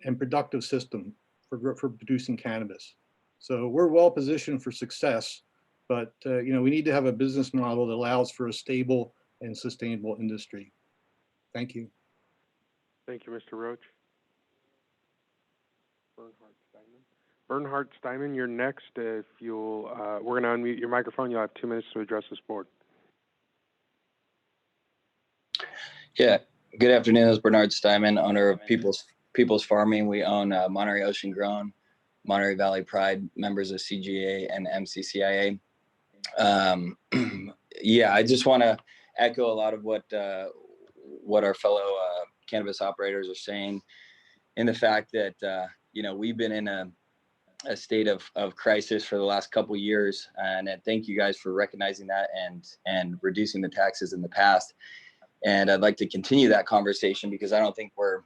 and productive system for producing cannabis. So we're well positioned for success, but we need to have a business model that allows for a stable and sustainable industry. Thank you. Thank you, Mr. Roach. Bernhardt Steinman, you're next. If you'll, we're going to unmute your microphone. You'll have 2 minutes to address this board. Yeah. Good afternoon. This is Bernard Steinman, owner of People's Farming. We own Monterey Ocean Grown, Monterey Valley Pride, members of CGA and MCCIA. Yeah, I just want to echo a lot of what our fellow cannabis operators are saying, in the fact that we've been in a state of crisis for the last couple of years, and thank you guys for recognizing that and reducing the taxes in the past. And I'd like to continue that conversation, because I don't think we're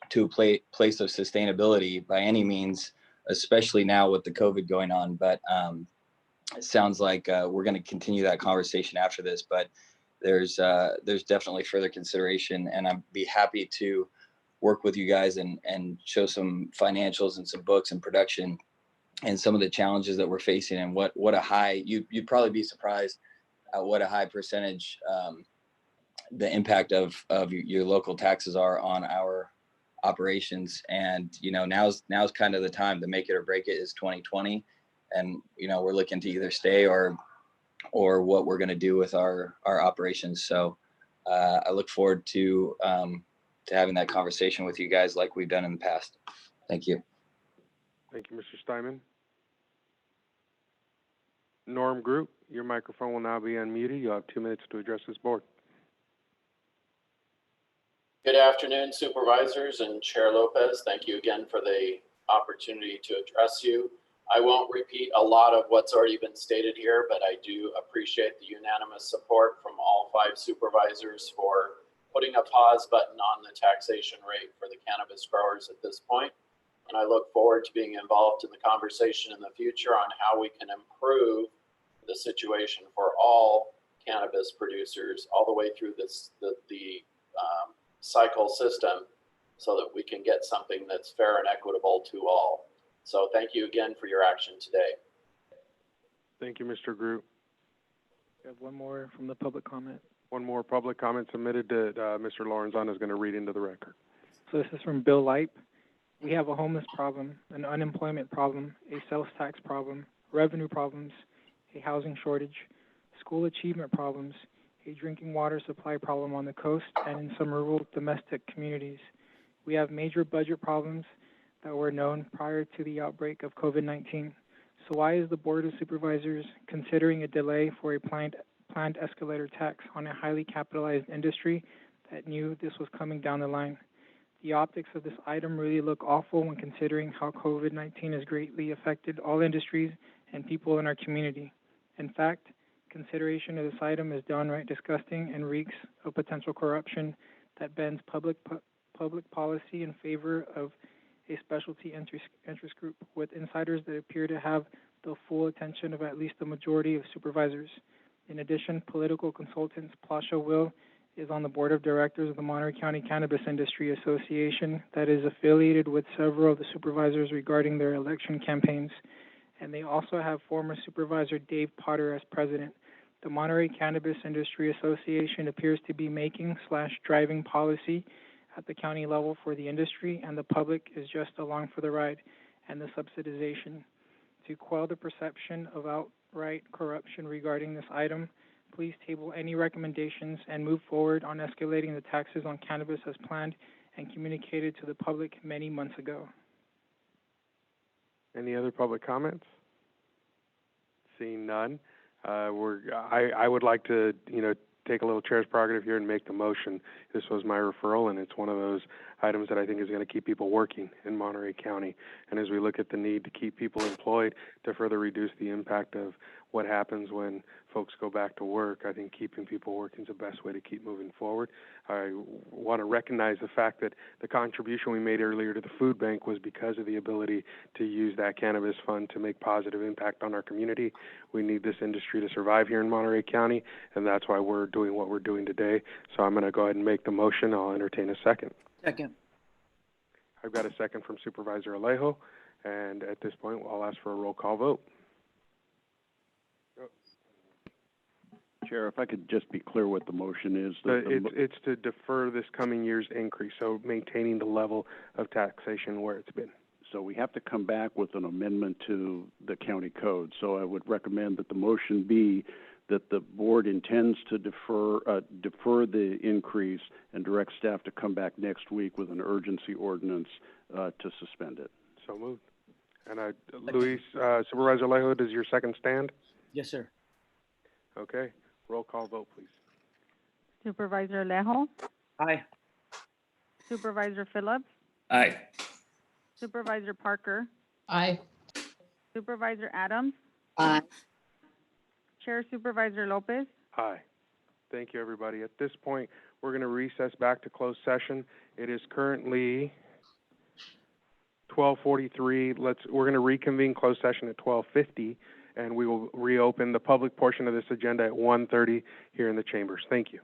to a place of sustainability by any means, especially now with the COVID going on. But it sounds like we're going to continue that conversation after this. But there's definitely further consideration, and I'd be happy to work with you guys and show some financials and some books and production and some of the challenges that we're facing, and what a high, you'd probably be surprised at what a high percentage the impact of your local taxes are on our operations. And now's kind of the time to make it or break it, is 2020, and we're looking to either stay or what we're going to do with our operations. So I look forward to having that conversation with you guys like we've done in the past. Thank you. Thank you, Mr. Steinman. Norm Groot, your microphone will now be unmuted. You'll have 2 minutes to address this board. Good afternoon, Supervisors and Chair Lopez. Thank you again for the opportunity to address you. I won't repeat a lot of what's already been stated here, but I do appreciate the unanimous support from all 5 supervisors for putting a pause button on the taxation rate for the cannabis growers at this point. And I look forward to being involved in the conversation in the future on how we can improve the situation for all cannabis producers all the way through the cycle system, so that we can get something that's fair and equitable to all. So thank you again for your action today. Thank you, Mr. Groot. We have one more from the public comment. One more public comment submitted that Mr. Lorenzon is going to read into the record. So this is from Bill Lipe. We have a homeless problem, an unemployment problem, a sales tax problem, revenue problems, a housing shortage, school achievement problems, a drinking water supply problem on the coast and in some rural domestic communities. We have major budget problems that were known prior to the outbreak of COVID-19. So why is the Board of Supervisors considering a delay for a planned escalator tax on a highly capitalized industry that knew this was coming down the line? The optics of this item really look awful when considering how COVID-19 has greatly affected all industries and people in our community. In fact, consideration of this item is downright disgusting and reeks of potential corruption that bends public policy in favor of a specialty interest group with insiders that appear to have the full attention of at least the majority of supervisors. In addition, political consultant Plasha Will is on the board of directors of the Monterey County Cannabis Industry Association that is affiliated with several of the supervisors regarding their election campaigns. And they also have former Supervisor Dave Potter as president. The Monterey Cannabis Industry Association appears to be making/driving policy at the county level for the industry, and the public is just along for the ride and the subsidization. To quell the perception of outright corruption regarding this item, please table any recommendations and move forward on escalating the taxes on cannabis as planned and communicated to the public many months ago. Any other public comments? Seeing none, I would like to, take a little chair's prerogative here and make the motion. This was my referral, and it's one of those items that I think is going to keep people working in Monterey County. And as we look at the need to keep people employed to further reduce the impact of what happens when folks go back to work, I think keeping people working is the best way to keep moving forward. I want to recognize the fact that the contribution we made earlier to the food bank was because of the ability to use that cannabis fund to make positive impact on our community. We need this industry to survive here in Monterey County, and that's why we're doing what we're doing today. So I'm going to go ahead and make the motion. I'll entertain a second. Second. I've got a second from Supervisor Alejo, and at this point, I'll ask for a roll call vote. Chair, if I could just be clear what the motion is. It's to defer this coming year's increase, so maintaining the level of taxation where it's been. So we have to come back with an amendment to the county code. So I would recommend that the motion be that the board intends to defer the increase and direct staff to come back next week with an urgency ordinance to suspend it. So moved. And Luis, Supervisor Alejo, does your second stand? Yes, sir. Okay. Roll call vote, please. Supervisor Alejo, Aye. Supervisor Phillips, Aye. Supervisor Parker, Aye. Supervisor Adams, Aye. Chair Supervisor Lopez. Aye. Thank you, everybody. At this point, we're going to recess back to closed session. It is currently 12:43. We're going to reconvene closed session at 12:50, and we will reopen the public portion of this agenda at 1:30 here in the chambers. Thank you.